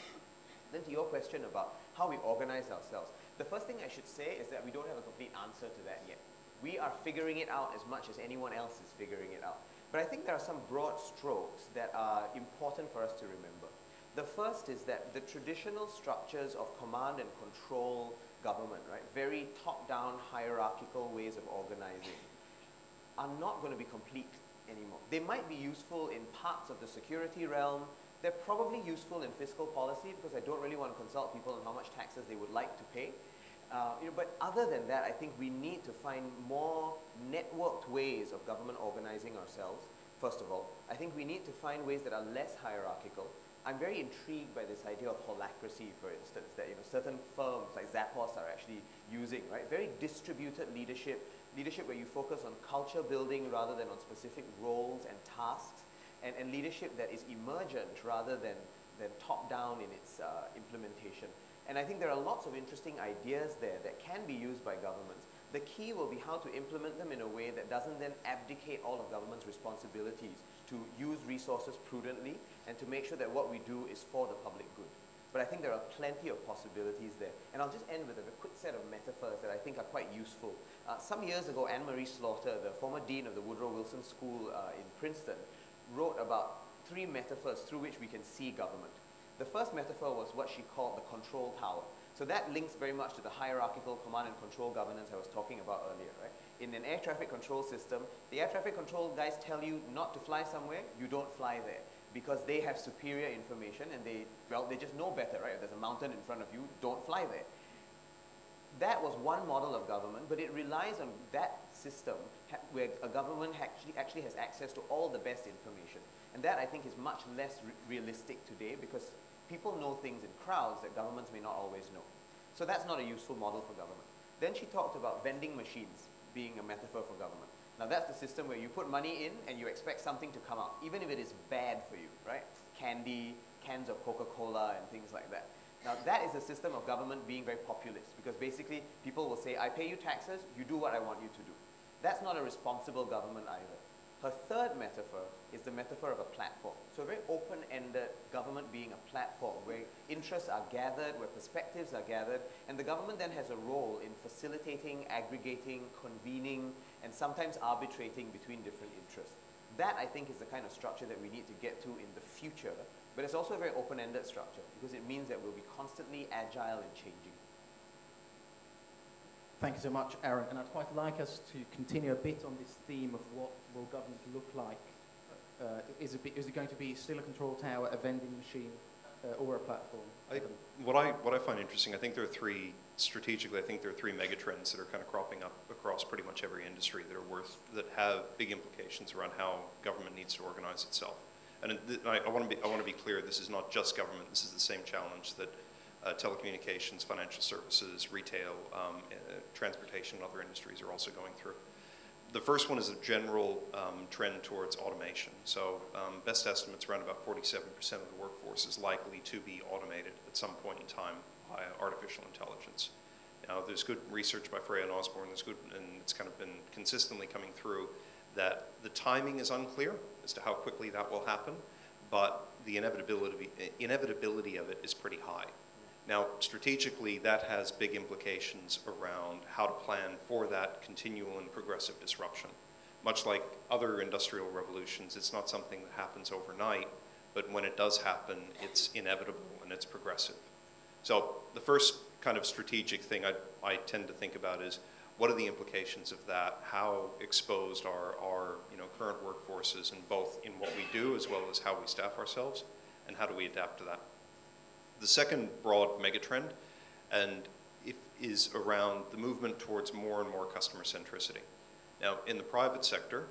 Then to your question about how we organize ourselves, the first thing I should say is that we don't have a complete answer to that yet. We are figuring it out as much as anyone else is figuring it out. But I think there are some broad strokes that are important for us to remember. The first is that the traditional structures of command and control government, right, very top-down hierarchical ways of organizing, are not going to be complete anymore. They might be useful in parts of the security realm. They're probably useful in fiscal policy because I don't really want to consult people on how much taxes they would like to pay. But other than that, I think we need to find more networked ways of government organizing ourselves, first of all. I think we need to find ways that are less hierarchical. I'm very intrigued by this idea of holacracy, for instance, that certain firms like Zappos are actually using, right? Very distributed leadership where you focus on culture building rather than on specific roles and tasks. and leadership that is emergent rather than top-down in its implementation. And I think there are lots of interesting ideas there that can be used by governments. The key will be how to implement them in a way that doesn't then abdicate all of government's responsibilities to use resources prudently and to make sure that what we do is for the public good. But I think there are plenty of possibilities there. And I'll just end with a quick set of metaphors that I think are quite useful. Some years ago, Anne-Marie Slaughter, the former dean of the Woodrow Wilson School in Princeton, wrote about 3 metaphors through which we can see government. The first metaphor was what she called the control tower. So that links very much to the hierarchical command and control governance I was talking about earlier, right? In an air traffic control system, the air traffic control guys tell you not to fly somewhere, you don't fly there, because they have superior information and they just know better, right? If there's a mountain in front of you, don't fly there. That was one model of government, but it relies on that system where a government actually has access to all the best information. And that, I think, is much less realistic today because people know things in crowds that governments may not always know. So that's not a useful model for government. Then she talked about vending machines being a metaphor for government. Now that's the system where you put money in and you expect something to come out, even if it is bad for you, right? Candy, cans of Coca-Cola and things like that. Now that is a system of government being very populist because basically people will say, I pay you taxes, you do what I want you to do. That's not a responsible government either. Her third metaphor is the metaphor of a platform. So a very open-ended government being a platform where interests are gathered, where perspectives are gathered, and the government then has a role in facilitating, aggregating, convening, and sometimes arbitrating between different interests. That, I think, is the kind of structure that we need to get to in the future, but it's also a very open-ended structure because it means that we'll be constantly agile and changing. Thank you so much, Aaron. And I'd quite like us to continue a bit on this theme of what will government look like. Is it going to be still a control tower, a vending machine, or a platform? What I find interesting, I think there are three megatrends that are kind of cropping up across pretty much every industry that have big implications around how government needs to organize itself. And I want to be clear, this is not just government. This is the same challenge that telecommunications, financial services, retail, transportation, and other industries are also going through. The first one is a general trend towards automation. So best estimates, around about 47% of the workforce is likely to be automated at some point in time by artificial intelligence. Now, there's good research by Freya and Osborne, and it's kind of been consistently coming through that the timing is unclear as to how quickly that will happen, but the inevitability of it is pretty high. Now, strategically, that has big implications around how to plan for that continual and progressive disruption. Much like other industrial revolutions, it's not something that happens overnight, but when it does happen, it's inevitable and it's progressive. So the first kind of strategic thing I tend to think about is, what are the implications of that? How exposed are our current workforces in what we do as well as how we staff ourselves, and how do we adapt to that? The second broad megatrend is around the movement towards more and more customer centricity. Now, in the private sector,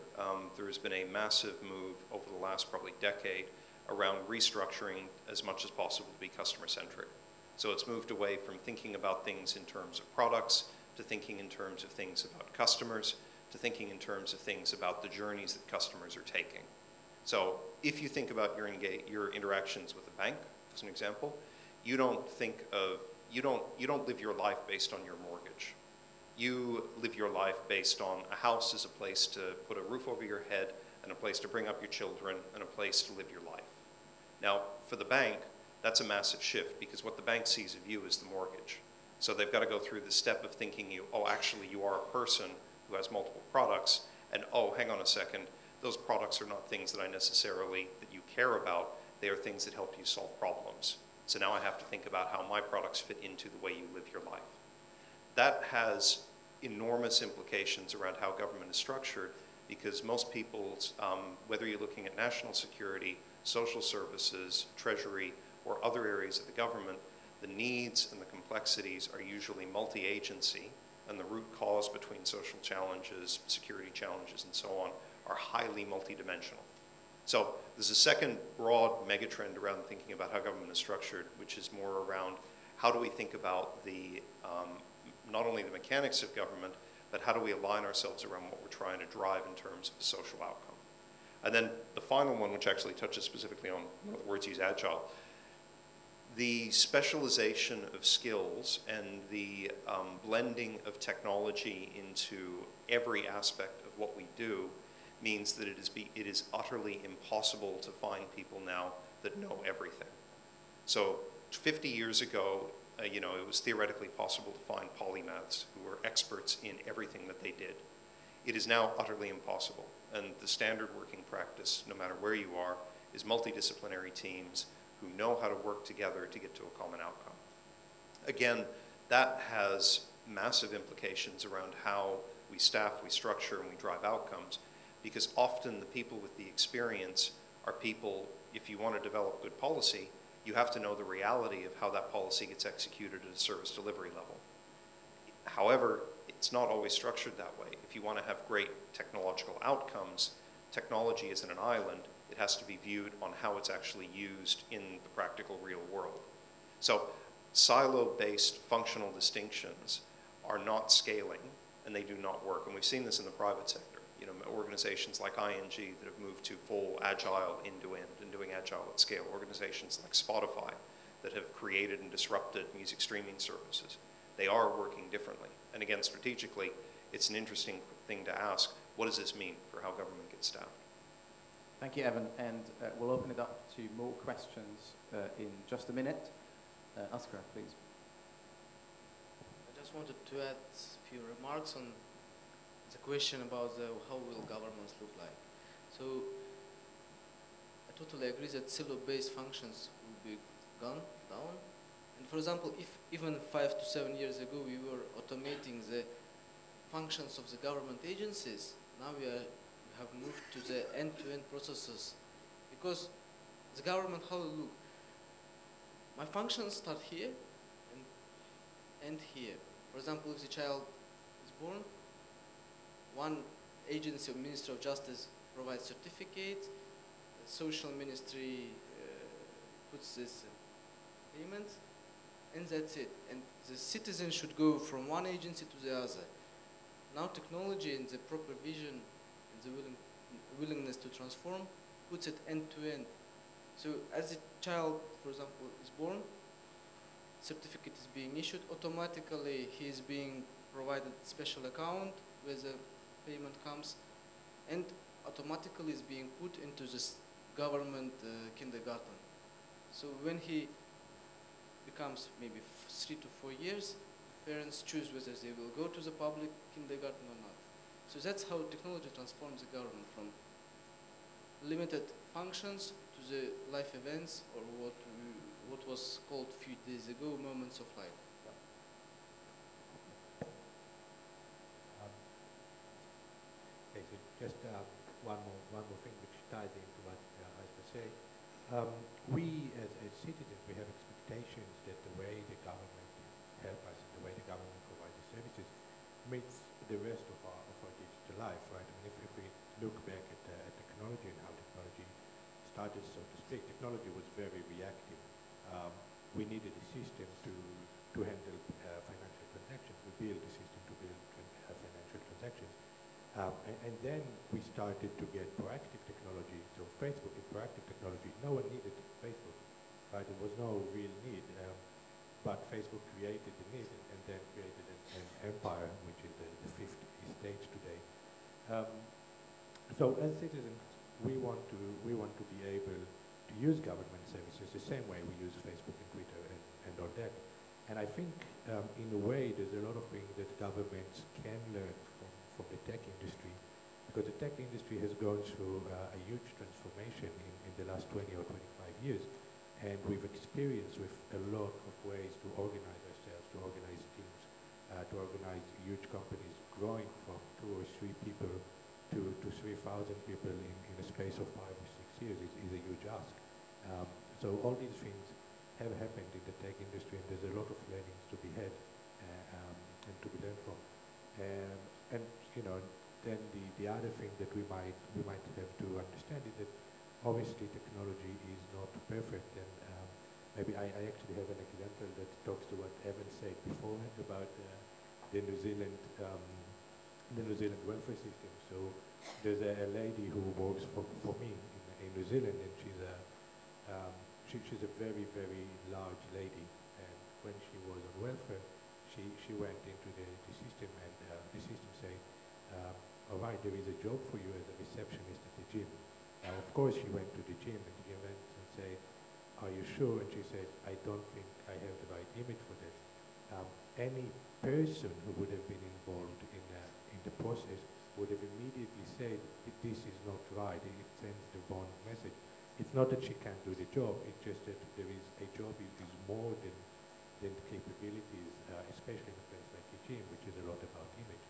there has been a massive move over the last probably decade around restructuring as much as possible to be customer centric. So it's moved away from thinking about things in terms of products, to thinking in terms of things about customers, to thinking in terms of things about the journeys that customers are taking. So if you think about your interactions with a bank, as an example, you don't live your life based on your mortgage. You live your life based on a house as a place to put a roof over your head, and a place to bring up your children, and a place to live your life. Now, for the bank, that's a massive shift, because what the bank sees of you is the mortgage. So they've got to go through the step of thinking actually you are a person who has multiple products, and hang on a second, those products are not things that you care about, they are things that help you solve problems. So now I have to think about how my products fit into the way you live your life. That has enormous implications around how government is structured, because most people's, whether you're looking at national security, social services, treasury, or other areas of the government, the needs and the complexities are usually multi-agency, and the root cause between social challenges, security challenges, and so on are highly multidimensional. So there's a second broad megatrend around thinking about how government is structured, which is more around how do we think about the not only the mechanics of government, but how do we align ourselves around what we're trying to drive in terms of the social outcome. And then the final one, which actually touches specifically on one of the words used, agile, the specialization of skills and the blending of technology into every aspect of what we do means that it is utterly impossible to find people now that know everything. So 50 years ago, it was theoretically possible to find polymaths who were experts in everything that they did. It is now utterly impossible. And the standard working practice, no matter where you are, is multidisciplinary teams who know how to work together to get to a common outcome. Again, that has massive implications around how we staff, we structure, and we drive outcomes, because often the people with the experience are people, if you want to develop good policy, you have to know the reality of how that policy gets executed at a service delivery level. However, it's not always structured that way. If you want to have great technological outcomes, technology isn't an island. It has to be viewed on how it's actually used in the practical real world. So silo-based functional distinctions are not scaling, and they do not work. And we've seen this in the private sector. Organizations like ING that have moved to full agile end-to-end and doing agile at scale. Organizations like Spotify that have created and disrupted music streaming services. They are working differently. And again, strategically, it's an interesting thing to ask, what does this mean for how government gets staffed? Thank you, Evan. And we'll open it up to more questions in just a minute. Askar, please. I just wanted to add a few remarks on the question about how will governments look like. So I totally agree that silo-based functions will be gone down. And for example, if even 5 to 7 years ago we were automating the functions of the government agencies, now we have moved to the end-to-end processes. Because the government, how it look? My functions start here and end here. For example, if the child is born, one agency or Ministry of Justice provides certificate, the social ministry puts this payment, and that's it. And the citizen should go from one agency to the other. Now technology and the proper vision and the willingness to transform puts it end to end. So as a child, for example, is born, certificate is being issued, automatically he is being provided special account where the payment comes, and automatically is being put into this government kindergarten. So when he becomes maybe 3 to 4 years, parents choose whether they will go to the public kindergarten or not. So that's how technology transforms the government from limited functions to the life events, or what was called a few days ago, moments of life. Okay, so just one more thing which ties into what I was saying. We as citizens, we have expectations that the way the government help us, the way the government provides the services, meets the rest of our digital life, right? I mean, if we look back at technology and how technology started, so to speak, technology was very reactive. We needed a system to handle financial transactions. We built a system to build financial transactions. And then we started to get proactive technology. So Facebook is proactive technology. No one needed Facebook, right? There was no real need. But Facebook created the need and then created an empire, which is the fifth stage today. So as citizens, we want to be able to use government services the same way we use Facebook and Twitter and all that. And I think in a way there's a lot of things that governments can learn from the tech industry, because the tech industry has gone through a huge transformation in the last 20 or 25 years. And we've experienced with a lot of ways to organize ourselves, to organize teams, to organize huge companies growing from 2 or 3 people to 3,000 people in a space of 5 or 6 years is a huge ask. So all these things have happened in the tech industry, and there's a lot of learnings to be had and to be learned from. And you know, then the other thing that we might have to understand is that obviously technology is not perfect, and maybe I actually have an example that talks to what Evan said before about the New Zealand welfare system. So there's a lady who works for me in New Zealand, and she's a very, very large lady. And when she was on welfare, she went into the system, and the system said, all right, there is a job for you as a receptionist at the gym. Now, of course, she went to the gym, and the gym went and said, are you sure? And she said, I don't think I have the right image for that. Any person who would have been involved in the process would have immediately said, this is not right, it sends the wrong message. It's not that she can't do the job, it's just that there is a job is more than capabilities, especially in a place like the gym, which is a lot about image.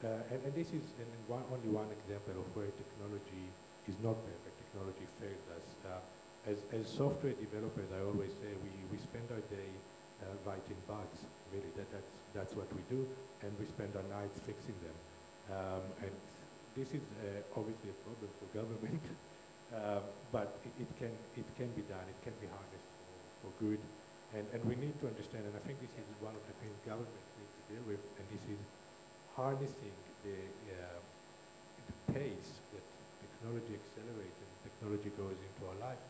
And this is only one example of where technology is not perfect. Technology fails us. As software developers, I always say we spend our day writing bugs. Really, that's what we do, and we spend our nights fixing them. And this is obviously a problem for government, but it can be done. It can be harnessed for good, and we need to understand. And I think this is one of the things government needs to deal with, and this is harnessing the pace that technology accelerates and technology goes into our life.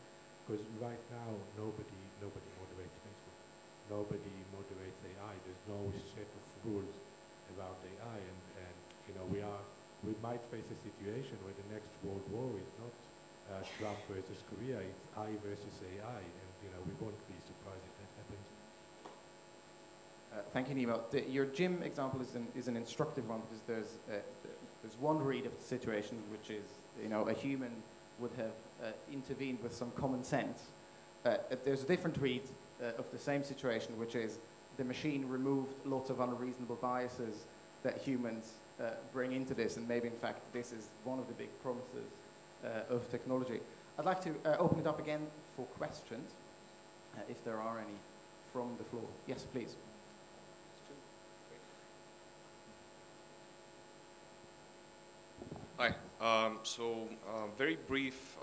Because right now, nobody moderates Facebook. Nobody moderates AI. There's no set of rules around AI, and you know we might face a situation where the next world war is not Trump versus Korea. It's I versus AI, and you know we won't be surprised if that happens. Thank you, Nimo. Your gym example is an instructive one, because there's one read of the situation, which is, you know, a human would have intervened with some common sense. There's a different read of the same situation, which is the machine removed lots of unreasonable biases that humans bring into this, and maybe in fact this is one of the big promises of technology. I'd like to open it up again for questions, if there are any from the floor. Yes, please. Hi. Very brief,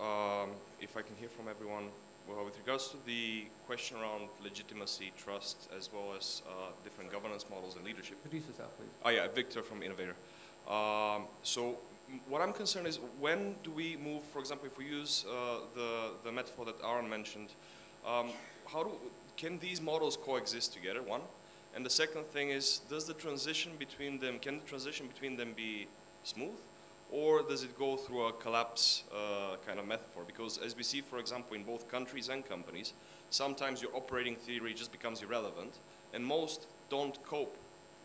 if I can hear from everyone, with regards to the question around legitimacy, trust, as well as different governance models and leadership. Introduce yourself, please. Oh yeah, Victor from Innovator. What I'm concerned is, when do we move, for example, if we use the metaphor that Aaron mentioned, can these models coexist together, one? And the second thing is, can the transition between them be smooth? Or does it go through a collapse kind of metaphor? Because as we see, for example, in both countries and companies, sometimes your operating theory just becomes irrelevant, and most don't cope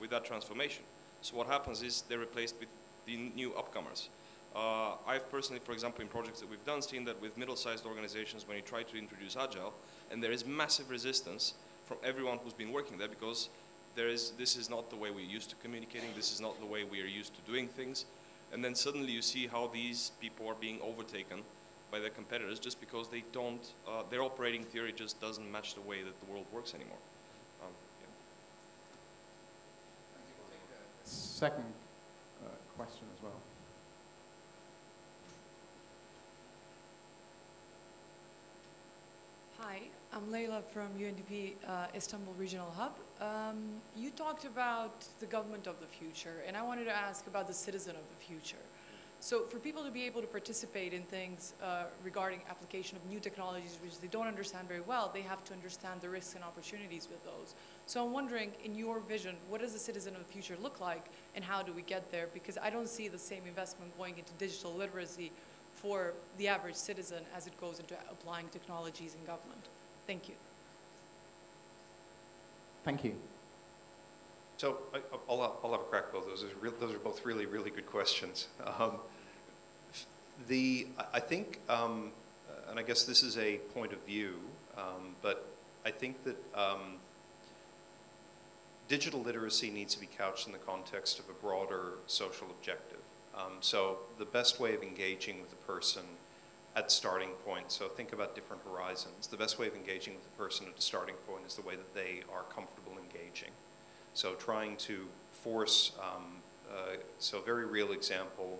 with that transformation. So what happens is they're replaced with the new upcomers. I've personally, for example, in projects that we've done, seen that with middle-sized organizations, when you try to introduce Agile, and there is massive resistance from everyone who's been working there, because this is not the way we're used to communicating, this is not the way we are used to doing things. And then suddenly you see how these people are being overtaken by their competitors just because they don't, their operating theory just doesn't match the way that the world works anymore. Second question as well. Hi, I'm Leila from UNDP Istanbul Regional Hub. You talked about the government of the future, and I wanted to ask about the citizen of the future. So for people to be able to participate in things regarding application of new technologies which they don't understand very well, they have to understand the risks and opportunities with those. So I'm wondering, in your vision, what does the citizen of the future look like, and how do we get there? Because I don't see the same investment going into digital literacy for the average citizen as it goes into applying technologies in government. Thank you. Thank you. So I'll have a crack at both those. Those are both really, really good questions. I think, and I guess this is a point of view, but I think that digital literacy needs to be couched in the context of a broader social objective. So the best way of engaging with a person at starting point, so think about different horizons. The best way of engaging with a person at the starting point is the way that they are comfortable engaging. So trying to force, so a very real example,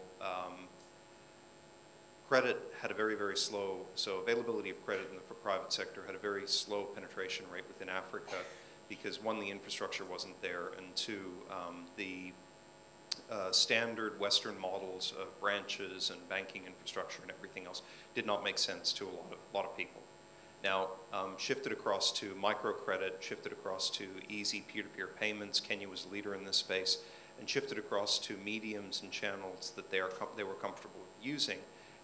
credit had a very, very slow, so availability of credit in the private sector had a very slow penetration rate within Africa because one, the infrastructure wasn't there, and two, standard Western models of branches and banking infrastructure and everything else did not make sense to a lot of people. Now, shifted across to microcredit, shifted across to easy peer-to-peer payments. Kenya was a leader in this space, and shifted across to mediums and channels that they were comfortable using.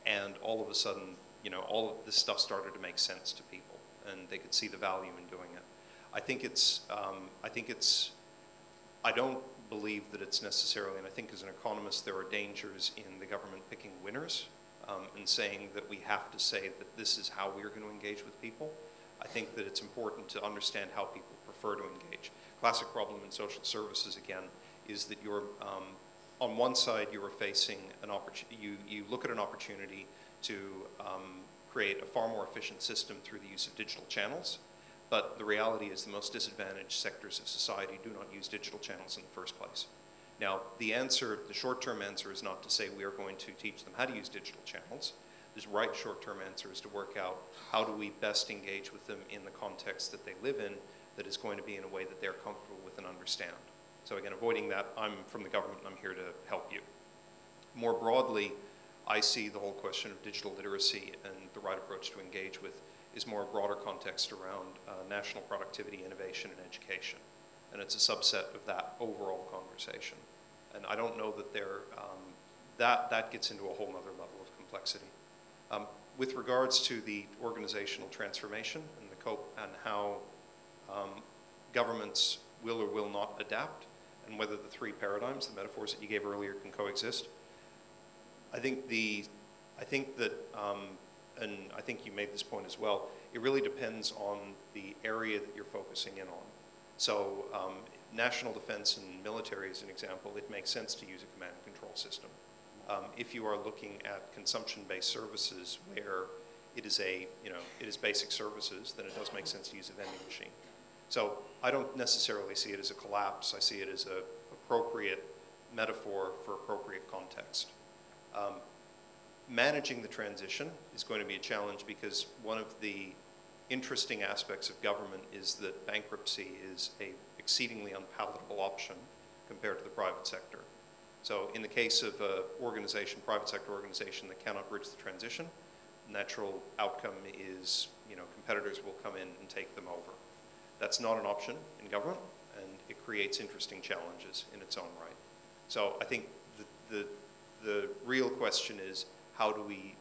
And all of a sudden, you know, all of this stuff started to make sense to people, and they could see the value in doing it. I don't believe that it's necessarily, and I think as an economist, there are dangers in the government picking winners. And saying that we have to say that this is how we're going to engage with people. I think that it's important to understand how people prefer to engage. Classic problem in social services, again, is that you're, on one side, you are facing an opportunity, you look at an opportunity to create a far more efficient system through the use of digital channels, but the reality is the most disadvantaged sectors of society do not use digital channels in the first place. Now, the short-term answer is not to say we are going to teach them how to use digital channels. The right short-term answer is to work out how do we best engage with them in the context that they live in that is going to be in a way that they're comfortable with and understand. So again, avoiding that, I'm from the government and I'm here to help you. More broadly, I see the whole question of digital literacy and the right approach to engage with is more a broader context around national productivity, innovation, and education. And it's a subset of that overall conversation. And I don't know that that gets into a whole other level of complexity. With regards to the organizational transformation and how governments will or will not adapt, and whether the three paradigms, the metaphors that you gave earlier, can coexist, I think that, and I think you made this point as well, it really depends on the area that you're focusing in on. So national defense and military, as an example, it makes sense to use a command and control system. If you are looking at consumption-based services where it is basic services, then it does make sense to use a vending machine. So I don't necessarily see it as a collapse. I see it as an appropriate metaphor for appropriate context. Managing the transition is going to be a challenge because one of the interesting aspects of government is that bankruptcy is an exceedingly unpalatable option compared to the private sector. So in the case of an organization, private sector organization that cannot bridge the transition, natural outcome is, competitors will come in and take them over. That's not an option in government, and it creates interesting challenges in its own right. So I think the real question is, how do we,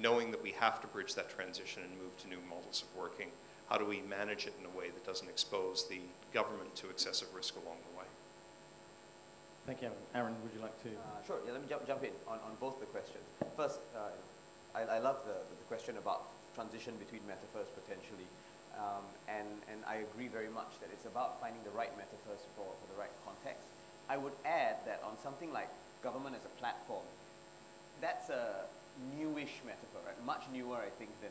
knowing that we have to bridge that transition and move to new models of working, how do we manage it in a way that doesn't expose the government to excessive risk along the way? Thank you, Aaron. Would you like to? Sure. Yeah, let me jump in on both the questions. First, I love the question about transition between metaphors potentially. And I agree very much that it's about finding the right metaphors for the right context. I would add that on something like government as a platform, that's a newish metaphor, right? Much newer, I think, than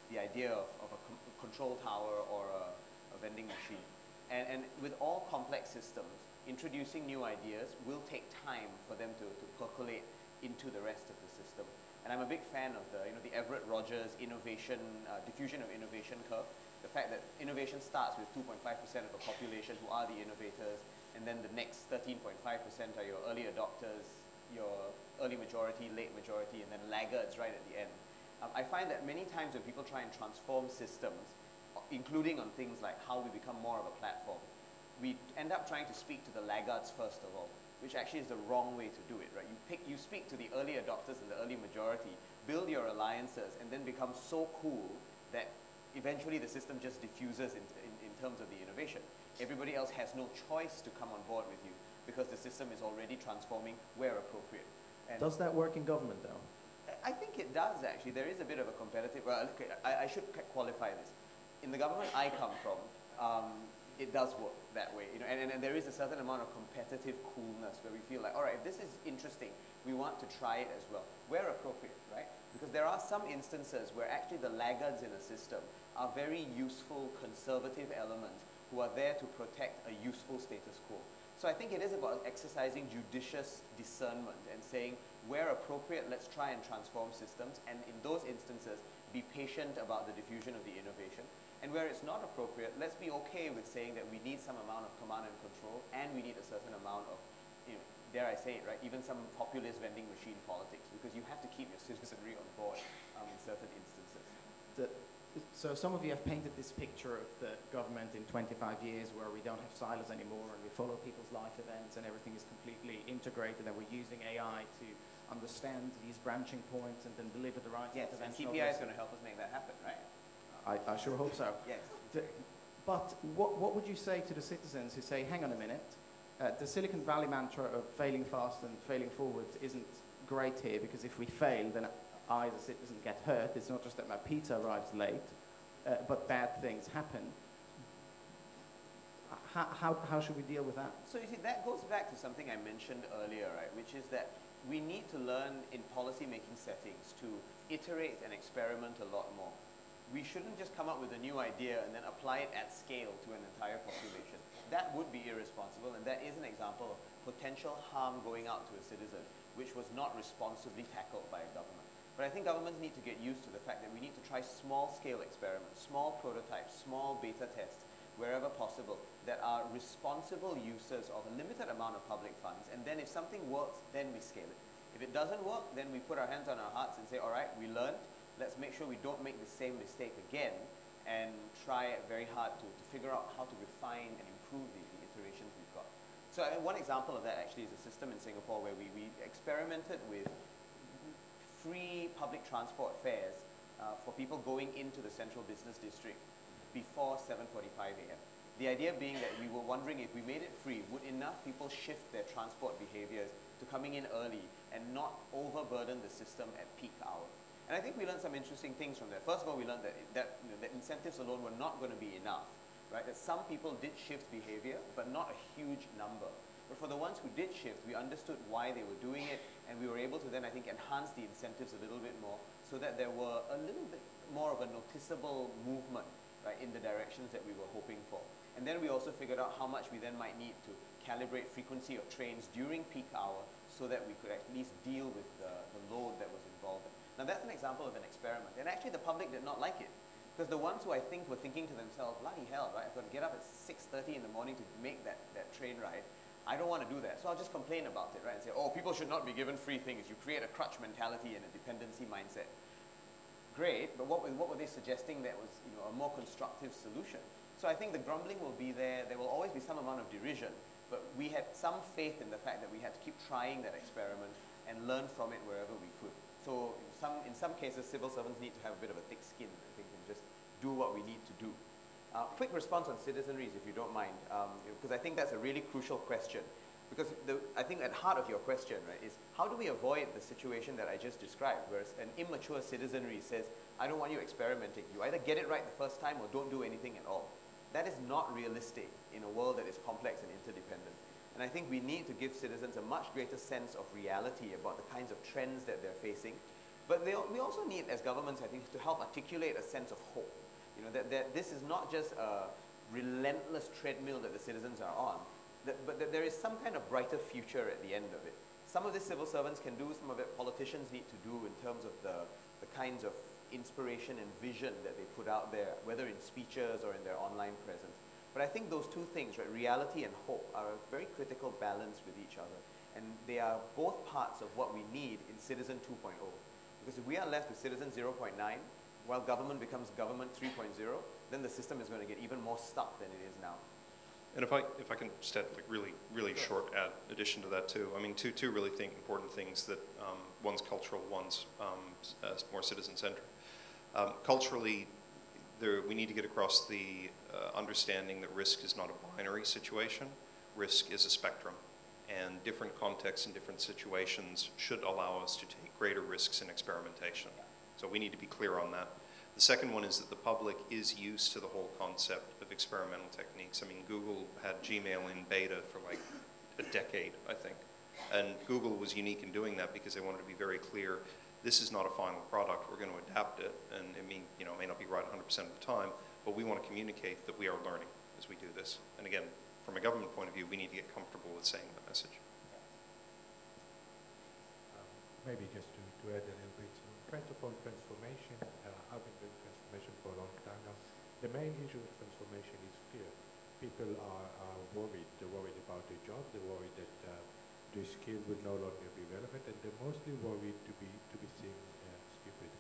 the idea of a control tower or a vending machine. And with all complex systems, introducing new ideas will take time for them to percolate into the rest of the system. And I'm a big fan of the Everett Rogers innovation, diffusion of innovation curve. The fact that innovation starts with 2.5% of the population who are the innovators, and then the next 13.5% are your early adopters, your early majority, late majority, and then laggards right at the end. I find that many times when people try and transform systems, including on things like how we become more of a platform, we end up trying to speak to the laggards first of all, which actually is the wrong way to do it, right? You speak to the early adopters and the early majority, build your alliances, and then become so cool that eventually the system just diffuses in terms of the innovation. Everybody else has no choice to come on board with you because the system is already transforming where appropriate. And does that work in government, though? I think it does, actually. There is a bit of a competitive, well, okay, I should qualify this. In the government I come from, it does work that way, and there is a certain amount of competitive coolness where we feel like, all right, if this is interesting, we want to try it as well, where appropriate, right? Because there are some instances where actually the laggards in a system are very useful, conservative elements who are there to protect a useful status quo. So I think it is about exercising judicious discernment and saying, where appropriate, let's try and transform systems, and in those instances, be patient about the diffusion of the innovation. And where it's not appropriate, let's be okay with saying that we need some amount of command and control, and we need a certain amount of dare I say it, right, even some populist vending machine politics, because you have to keep your citizenry on board in certain instances. So some of you have painted this picture of the government in 25 years where we don't have silos anymore and we follow people's life events and everything is completely integrated and we're using AI to understand these branching points and then deliver the right intervention. And CPI is going to help us make that happen, right? I sure hope so. Yes. But what would you say to the citizens who say, hang on a minute, the Silicon Valley mantra of failing fast and failing forward isn't great here because if we fail, then I, as a citizen, get hurt. It's not just that my pizza arrives late, but bad things happen. How should we deal with that? So you see, that goes back to something I mentioned earlier, right, which is that we need to learn in policy-making settings to iterate and experiment a lot more. We shouldn't just come up with a new idea and then apply it at scale to an entire population. That would be irresponsible, and that is an example of potential harm going out to a citizen, which was not responsibly tackled by a government. But I think governments need to get used to the fact that we need to try small-scale experiments, small prototypes, small beta tests, wherever possible, that are responsible users of a limited amount of public funds. And then if something works, then we scale it. If it doesn't work, then we put our hands on our hearts and say, all right, we learned. Let's make sure we don't make the same mistake again and try very hard to figure out how to refine and improve the iterations we've got. So one example of that actually is a system in Singapore where we experimented with free public transport fares for people going into the central business district before 7:45 a.m. The idea being that we were wondering if we made it free, would enough people shift their transport behaviors to coming in early and not overburden the system at peak hour. And I think we learned some interesting things from that. First of all, we learned that incentives alone were not going to be enough, right? That some people did shift behavior, but not a huge number. But for the ones who did shift, we understood why they were doing it, and we were able to then, I think, enhance the incentives a little bit more so that there were a little bit more of a noticeable movement, right, in the directions that we were hoping for. And then we also figured out how much we then might need to calibrate frequency of trains during peak hour so that we could at least deal with the load that was involved. Now that's an example of an experiment. And actually the public did not like it. Because the ones who I think were thinking to themselves, bloody hell, right, I've got to get up at 6:30 in the morning to make that train ride. I don't want to do that. So I'll just complain about it, right, and say, oh, people should not be given free things. You create a crutch mentality and a dependency mindset. Great, but what were they suggesting that was, you know, a more constructive solution? So I think the grumbling will be there. There will always be some amount of derision. But we had some faith in the fact that we had to keep trying that experiment and learn from it wherever we could. So in some cases, civil servants need to have a bit of a thick skin, I think, and just do what we need to do. Quick response on citizenries, if you don't mind, because I think that's a really crucial question. Because I think at heart of your question, right, is how do we avoid the situation that I just described, where an immature citizenry says, I don't want you experimenting. You either get it right the first time or don't do anything at all. That is not realistic in a world that is complex and interdependent. And I think we need to give citizens a much greater sense of reality about the kinds of trends that they're facing. But we also need, as governments, I think, to help articulate a sense of hope. You know, that this is not just a relentless treadmill that the citizens are on, but that there is some kind of brighter future at the end of it. Some of this civil servants can do, some of it politicians need to do in terms of the kinds of inspiration and vision that they put out there, whether in speeches or in their online presence. But I think those two things, right, reality and hope, are a very critical balance with each other. And they are both parts of what we need in Citizen 2.0. Because if we are left with Citizen 0.9, while government becomes government 3.0, then the system is going to get even more stuck than it is now. And if I can just add like really short addition to that too. I mean, two really important things that one's cultural, one's more citizen-centered. Culturally, we need to get across the understanding that risk is not a binary situation. Risk is a spectrum, and different contexts and different situations should allow us to take greater risks in experimentation. So we need to be clear on that. The second one is that the public is used to the whole concept of experimental techniques. I mean, Google had Gmail in beta for like a decade, I think. And Google was unique in doing that because they wanted to be very clear, this is not a final product, we're going to adapt it, and it may not be right 100% of the time, but we want to communicate that we are learning as we do this. And again, from a government point of view, we need to get comfortable with saying that message. Maybe just to add a little bit, first of all, transformation. I've been doing transformation for a long time now. The main issue with transformation is fear. People are worried. They're worried about their job. They're worried that the skill will no longer be relevant, and they're mostly worried to be seen stupid.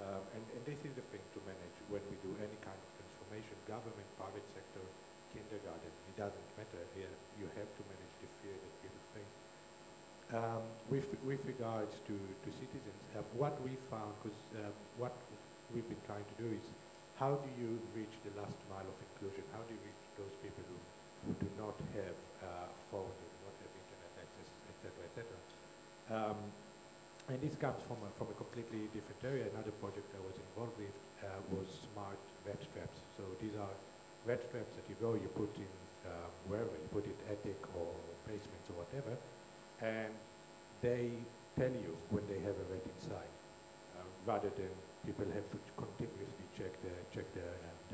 And this is the thing to manage when we do any kind of transformation, government, private sector, kindergarten, it doesn't matter here. You have to manage the fear that people face. With regards to citizens, what we found, because what we've been trying to do is, how do you reach the last mile of inclusion? How do you reach those people who do not have phone, who do not have internet access, etc., etc.? And this comes from a completely different area. Another project I was involved with was smart rat traps. So these are rat traps that you put in wherever, you put it attic or basements or whatever, and they tell you when they have a rat inside, rather than people have to continuously check the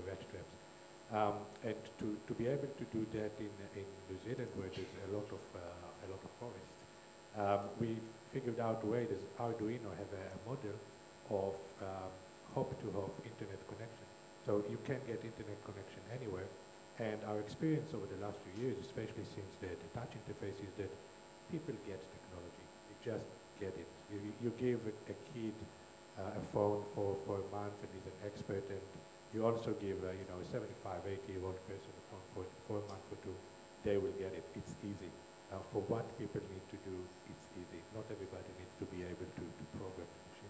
rat traps. And to be able to do that in New Zealand, where there's a lot of forest, we figured out a way. There's Arduino have a model of hop-to-hop internet connection. So you can get internet connection anywhere. And our experience over the last few years, especially since the touch interface, is that people get technology. They just get it. You give a kid a phone for a month, and he's an expert, and you also give a 75, 80-year-old person a phone for a month or two. They will get it. It's easy. For what people need to do, it's easy. Not everybody needs to be able to program the machine.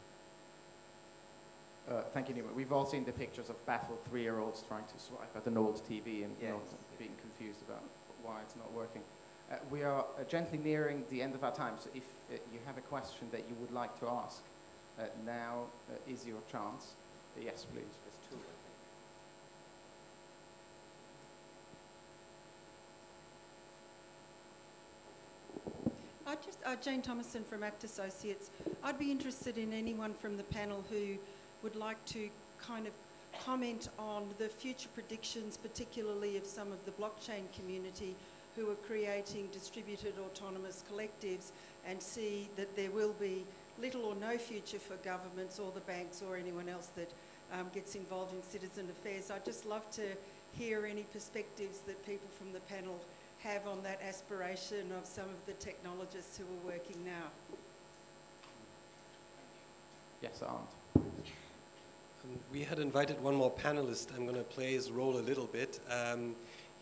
Thank you, Nimo. We've all seen the pictures of baffled 3-year-olds trying to swipe at an old TV and being confused about why it's not working. We are gently nearing the end of our time, so if you have a question that you would like to ask, now is your chance. Yes, please. There's two, I think. Jane Thomason from ACT Associates. I'd be interested in anyone from the panel who would like to kind of comment on the future predictions, particularly of some of the blockchain community who are creating distributed autonomous collectives, and see that there will be little or no future for governments or the banks or anyone else that gets involved in citizen affairs. I'd just love to hear any perspectives that people from the panel have on that aspiration of some of the technologists who are working now. Yes, Arndt. We had invited one more panelist. I'm going to play his role a little bit.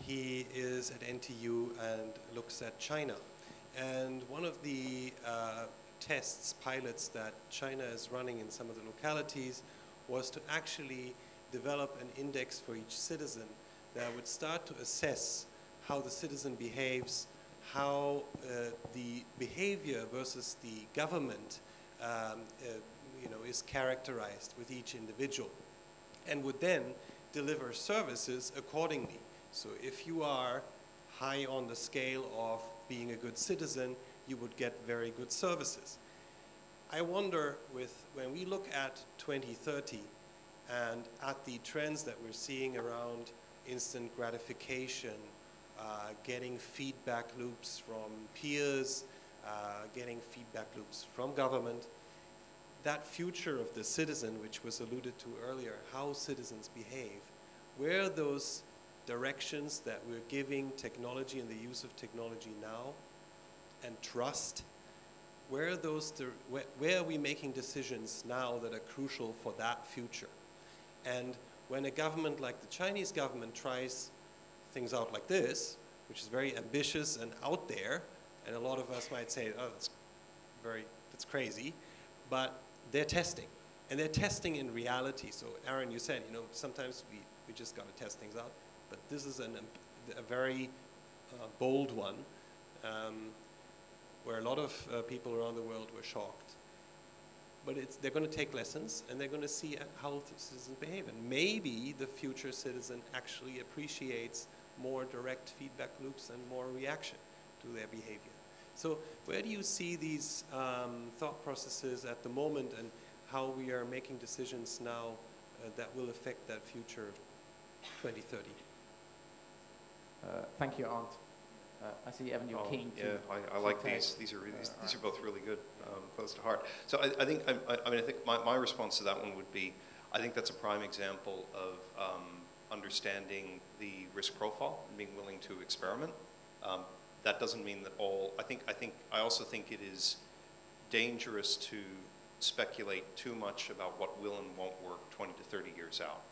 He is at NTU and looks at China. And one of the pilots that China is running in some of the localities was to actually develop an index for each citizen that would start to assess how the citizen behaves, how the behavior versus the government is characterized with each individual, and would then deliver services accordingly. So if you are high on the scale of being a good citizen, you would get very good services. I wonder, when we look at 2030 and at the trends that we're seeing around instant gratification, getting feedback loops from peers, getting feedback loops from government, that future of the citizen, which was alluded to earlier, how citizens behave, where those directions that we're giving technology and the use of technology now, and trust, where are we making decisions now that are crucial for that future? And when a government like the Chinese government tries things out like this, which is very ambitious and out there, and a lot of us might say, oh, that's crazy, but they're testing, and they're testing in reality. So Aaron, you said, sometimes we just got to test things out, but this is a very bold one, where a lot of people around the world were shocked. But they're going to take lessons, and they're going to see how citizens behave. And maybe the future citizen actually appreciates more direct feedback loops and more reaction to their behavior. So where do you see these thought processes at the moment, and how we are making decisions now that will affect that future of 2030? Thank you, Arndt. I see, Evan, you're keen to... Yeah, I like these. These are both really good, close to heart. So I think my response to that one would be, I think that's a prime example of understanding the risk profile and being willing to experiment. That doesn't mean that all, I also think it is dangerous to speculate too much about what will and won't work 20 to 30 years out.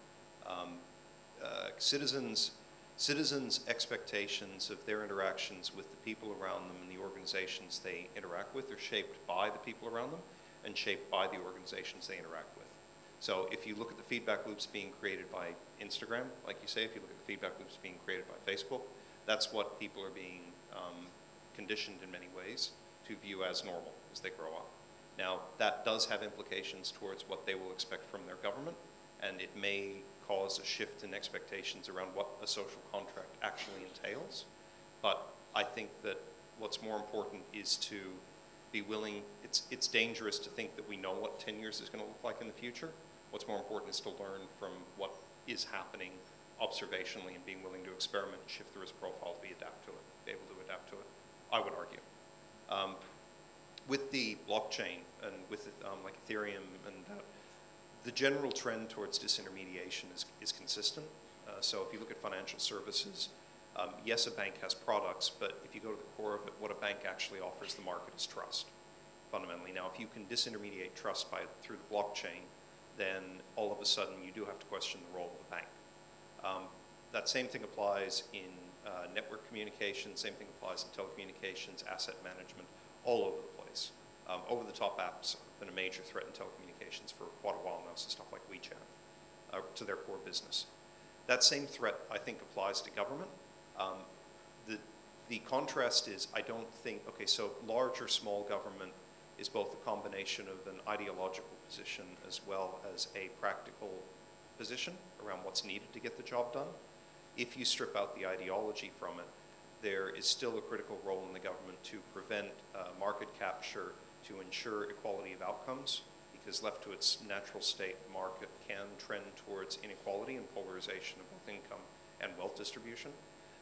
Citizens' expectations of their interactions with the people around them and the organizations they interact with are shaped by the people around them and shaped by the organizations they interact with. So if you look at the feedback loops being created by Instagram, like you say, if you look at the feedback loops being created by Facebook, that's what people are being conditioned in many ways to view as normal as they grow up. Now, that does have implications towards what they will expect from their government, and it may cause a shift in expectations around what a social contract actually entails. But I think that what's more important is to be willing, it's dangerous to think that we know what 10 years is going to look like in the future. What's more important is to learn from what is happening observationally and being willing to experiment and shift the risk profile to be able to adapt to it, I would argue. With the blockchain and with like Ethereum and the general trend towards disintermediation is consistent. So if you look at financial services, yes, a bank has products, but if you go to the core of it, what a bank actually offers the market is trust, fundamentally. Now, if you can disintermediate trust through the blockchain, then all of a sudden you do have to question the role of the bank. That same thing applies in network communication, same thing applies in telecommunications, asset management, all over the place. Over-the-top apps have been a major threat in telecommunications for quite a while now, so stuff like WeChat, to their core business. That same threat, I think, applies to government. The contrast is, I don't think, okay, so large or small government is both a combination of an ideological position as well as a practical position around what's needed to get the job done. If you strip out the ideology from it, there is still a critical role in the government to prevent market capture, to ensure equality of outcomes, because left to its natural state, the market can trend towards inequality and polarization of both income and wealth distribution.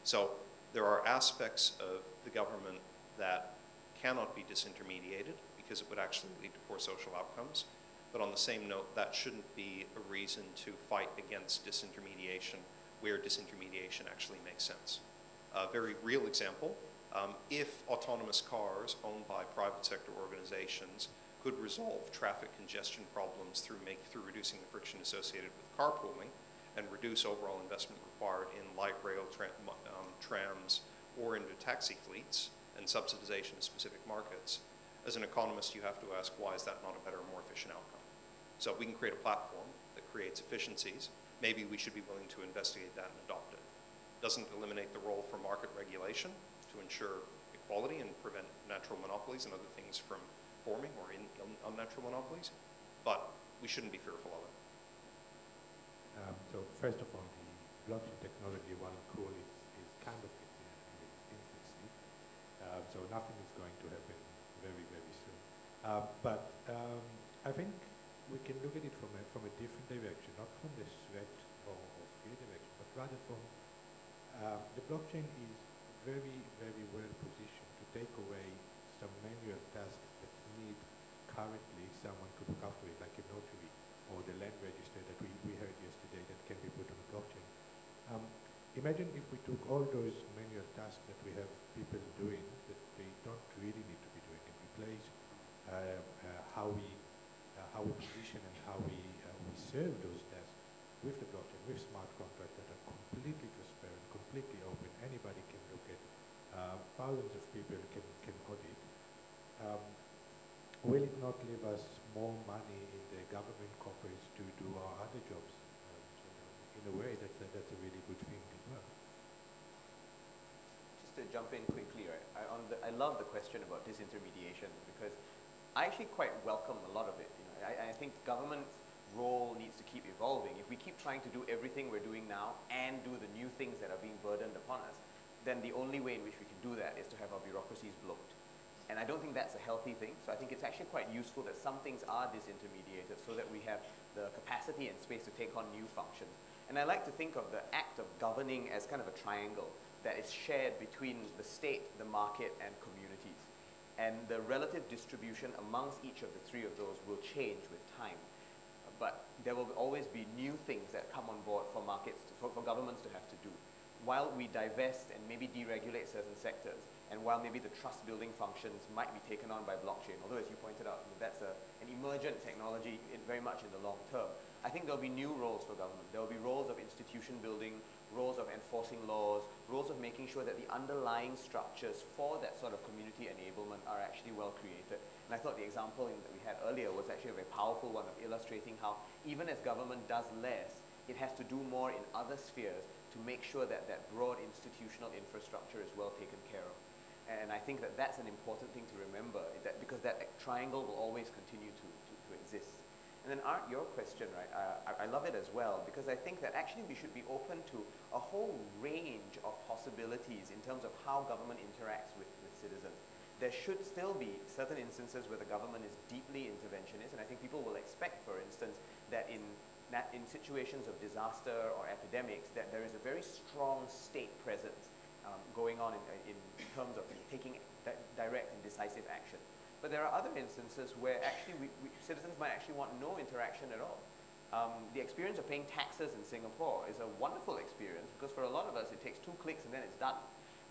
So there are aspects of the government that cannot be disintermediated because it would actually lead to poor social outcomes. But on the same note, that shouldn't be a reason to fight against disintermediation where disintermediation actually makes sense. A very real example, if autonomous cars owned by private sector organizations could resolve traffic congestion problems through reducing the friction associated with carpooling and reduce overall investment required in light rail trams or into taxi fleets and subsidization of specific markets, as an economist you have to ask, why is that not a better, more efficient outcome? So if we can create a platform that creates efficiencies, maybe we should be willing to investigate that and adopt it. Doesn't eliminate the role for market regulation to ensure equality and prevent natural monopolies and other things from forming or unnatural monopolies, but we shouldn't be fearful of it. So first of all, the blockchain technology, while cool, is kind of in its infancy. So nothing is going to happen very, very soon. But I think we can look at it from a different direction, not from the threat or fear direction, but rather from the blockchain is very, very well positioned to take away some manual tasks that need currently someone to look after it, like a notary or the land register that we heard yesterday that can be put on a blockchain. Imagine if we took all those manual tasks that we have people doing that they don't really need to be doing and replace how we position and how we serve those tasks with the blockchain, with smart contracts that are completely transparent, completely open. Anybody can look at. Thousands of people can audit. Will it not leave us more money in the government coffers to do our other jobs? So in a way, that's a really good thing as well. Just to jump in quickly, right? I love the question about disintermediation because I actually quite welcome a lot of it. You know, I think government's role needs to keep evolving. If we keep trying to do everything we're doing now and do the new things that are being burdened upon us, then the only way in which we can do that is to have our bureaucracies bloat. And I don't think that's a healthy thing. So I think it's actually quite useful that some things are disintermediated so that we have the capacity and space to take on new functions. And I like to think of the act of governing as kind of a triangle that is shared between the state, the market, and communities. And the relative distribution amongst each of the three of those will change with time. But there will always be new things that come on board for governments to have to do. While we divest and maybe deregulate certain sectors, And while maybe the trust building functions might be taken on by blockchain, although as you pointed out, that's an emergent technology very much in the long term, I think there'll be new roles for government. There'll be roles of institution building, roles of enforcing laws, roles of making sure that the underlying structures for that sort of community enablement are actually well created. And I thought the example that we had earlier was actually a very powerful one of illustrating how even as government does less, it has to do more in other spheres to make sure that that broad institutional infrastructure is well taken care of. And I think that that's an important thing to remember, because that triangle will always continue to exist. And then Art, your question, right, I love it as well, because I think that actually we should be open to a whole range of possibilities in terms of how government interacts with citizens. There should still be certain instances where the government is deeply interventionist, and I think people will expect, for instance, that in situations of disaster or epidemics, that there is a very strong state presence going on in terms of taking direct and decisive action. But there are other instances where actually citizens might actually want no interaction at all. The experience of paying taxes in Singapore is a wonderful experience because for a lot of us it takes 2 clicks and then it's done,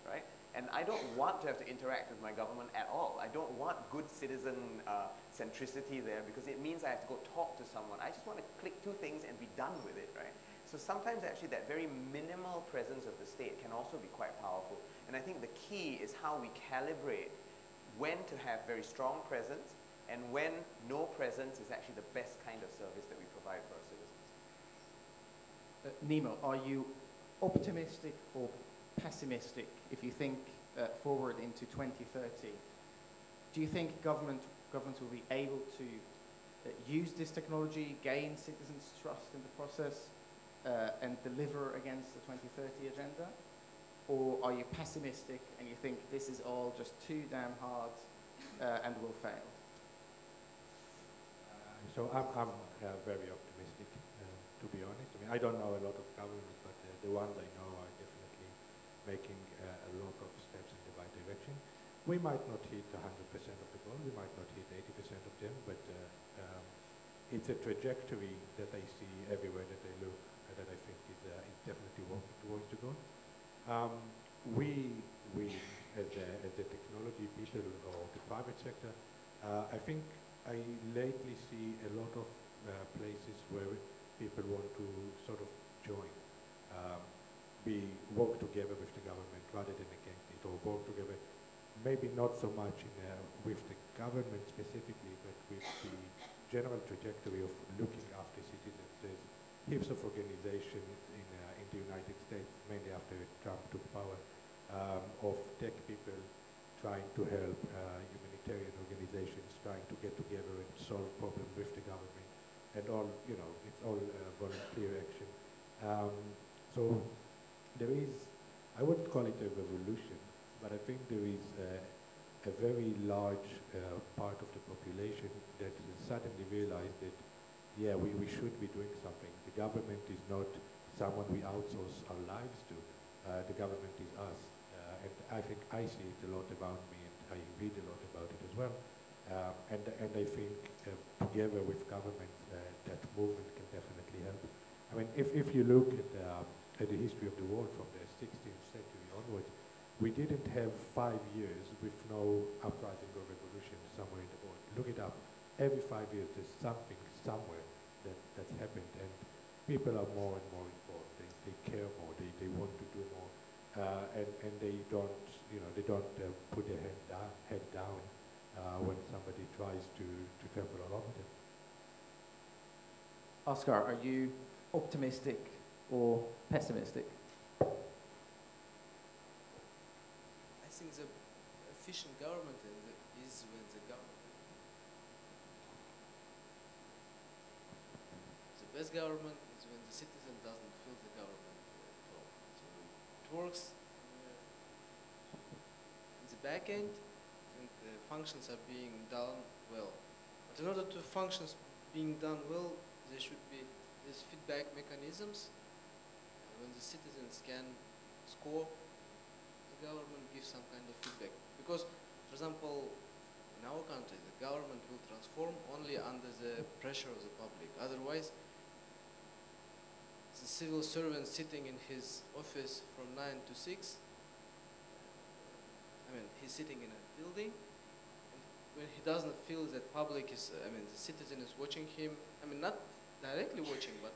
right? And I don't want to have to interact with my government at all. I don't want good citizen centricity there because it means I have to go talk to someone. I just want to click 2 things and be done with it, right? So sometimes actually that very minimal presence of the state can also be quite powerful. And I think the key is how we calibrate when to have very strong presence and when no presence is actually the best kind of service that we provide for our citizens. Nimo, are you optimistic or pessimistic if you think forward into 2030? Do you think governments will be able to use this technology, gain citizens' trust in the process, and deliver against the 2030 agenda? Or are you pessimistic and you think this is all just too damn hard and will fail? So I'm very optimistic, to be honest. I mean, I don't know a lot of governments, but the ones I know are definitely making a lot of steps in the right direction. We might not hit 100% of the goal, we might not hit 80% of them, but it's a trajectory that I see everywhere that I look that I think is definitely working towards the goal. We as the technology people or the private sector, I think I lately see a lot of places where people want to sort of join. We work together with the government rather than against it, or work together, maybe not so much with the government specifically, but with the general trajectory of looking after citizens. There's heaps of organizations in the United States, mainly after Trump took power, of tech people trying to help humanitarian organizations, trying to get together and solve problems with the government, and all, it's all volunteer action. So there is, I wouldn't call it a revolution, but I think there is a very large part of the population that suddenly realized that, yeah, we should be doing something. The government is not someone we outsource our lives to. The government is us. And I think I see it a lot around me, and I read a lot about it as well. And I think together with governments, that movement can definitely help. I mean, if you look at the history of the world from the 16th century onwards, we didn't have 5 years with no uprising or revolution somewhere in the world. Look it up. Every 5 years there's something somewhere that's happened, and people are more and more involved. They care more. They want to do more, and they don't put their head down when somebody tries to trample all over them. Askar, are you optimistic or pessimistic? I think the efficient government is when the best government is when the citizen doesn't feel the government at all. So it works in the back end, and the functions are being done well. But in order to functions being done well, there should be these feedback mechanisms. When the citizens can score, the government gives some kind of feedback. Because, for example, in our country, the government will transform only under the pressure of the public. Otherwise, the civil servant sitting in his office from 9 to 6 he's sitting in a building, and when he doesn't feel that public is, the citizen is watching him, not directly watching, but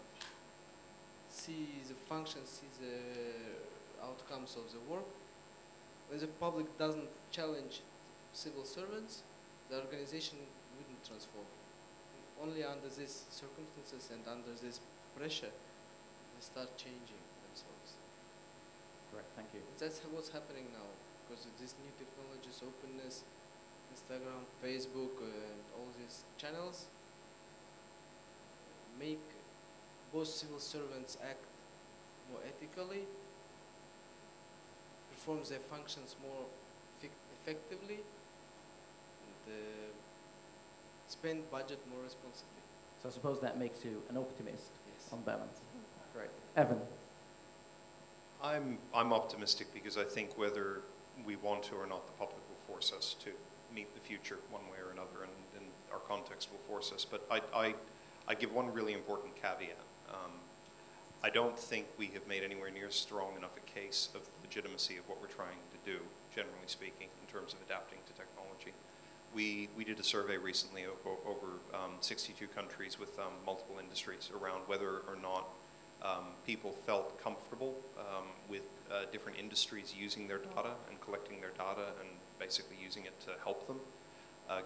see the function, see the outcomes of the work. When the public doesn't challenge civil servants, the organization wouldn't transform. Only under these circumstances and under this pressure, they start changing themselves. Correct, thank you. That's what's happening now, because of these new technologies, openness, Instagram, Facebook, and all these channels make both civil servants act more ethically, perform their functions more effectively, and spend budget more responsibly. So I suppose that makes you an optimist, yes, on balance. Great. Evan? I'm optimistic because I think whether we want to or not, the public will force us to meet the future one way or another, and our context will force us. But I give one really important caveat. I don't think we have made anywhere near strong enough a case of the legitimacy of what we're trying to do, generally speaking, in terms of adapting to technology. We did a survey recently of over 62 countries with multiple industries around whether or not people felt comfortable with different industries using their data and collecting their data and basically using it to help them.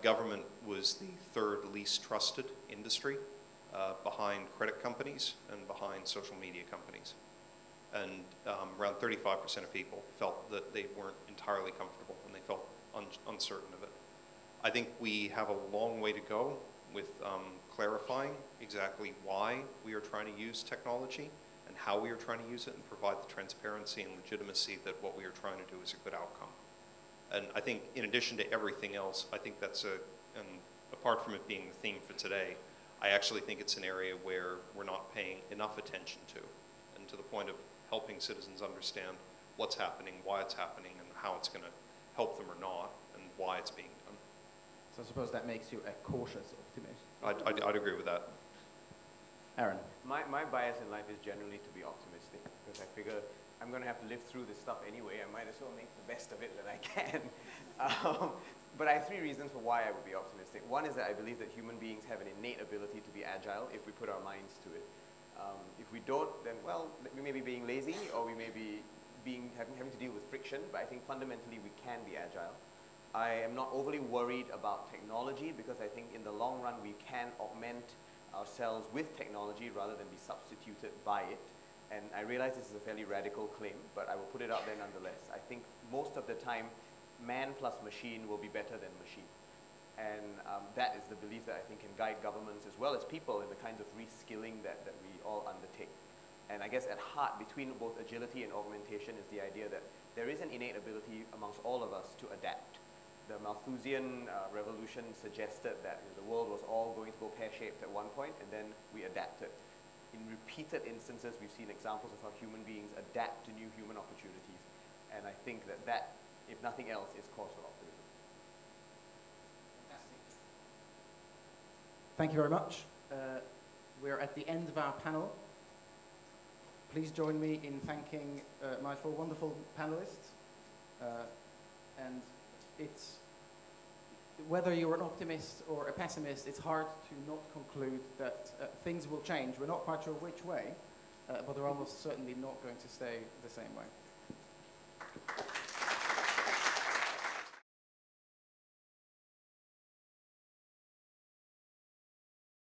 Government was the third least trusted industry behind credit companies and behind social media companies. And around 35% of people felt that they weren't entirely comfortable and they felt uncertain of it. I think we have a long way to go with clarifying exactly why we are trying to use technology and how we are trying to use it, and provide the transparency and legitimacy that what we are trying to do is a good outcome. And I think in addition to everything else, I think that's and apart from it being the theme for today, I actually think it's an area where we're not paying enough attention to, and to the point of helping citizens understand what's happening, why it's happening, and how it's going to help them or not, and why it's being done. So I suppose that makes you a cautious optimist. I'd agree with that. Aaron? My bias in life is generally to be optimistic, because I figure I'm going to have to live through this stuff anyway. I might as well make the best of it that I can. But I have three reasons for why I would be optimistic. One is that I believe that human beings have an innate ability to be agile if we put our minds to it. If we don't, then, well, we may be being lazy, or we may be having to deal with friction, but I think fundamentally we can be agile. I am not overly worried about technology, because I think in the long run we can augment ourselves with technology rather than be substituted by it. And I realize this is a fairly radical claim, but I will put it out there nonetheless. I think most of the time, man plus machine will be better than machine. And that is the belief that I think can guide governments as well as people in the kinds of reskilling that we all undertake. And I guess at heart, between both agility and augmentation, is the idea that there is an innate ability amongst all of us to adapt. The Malthusian revolution suggested that the world was all going to go pear-shaped at one point, and then we adapted. In repeated instances, we've seen examples of how human beings adapt to new human opportunities. And I think that, if nothing else, is cause for optimism. Fantastic. Thank you very much. We're at the end of our panel. Please join me in thanking my four wonderful panelists. And it's, whether you're an optimist or a pessimist, it's hard to not conclude that things will change. We're not quite sure which way, but they're almost certainly not going to stay the same way.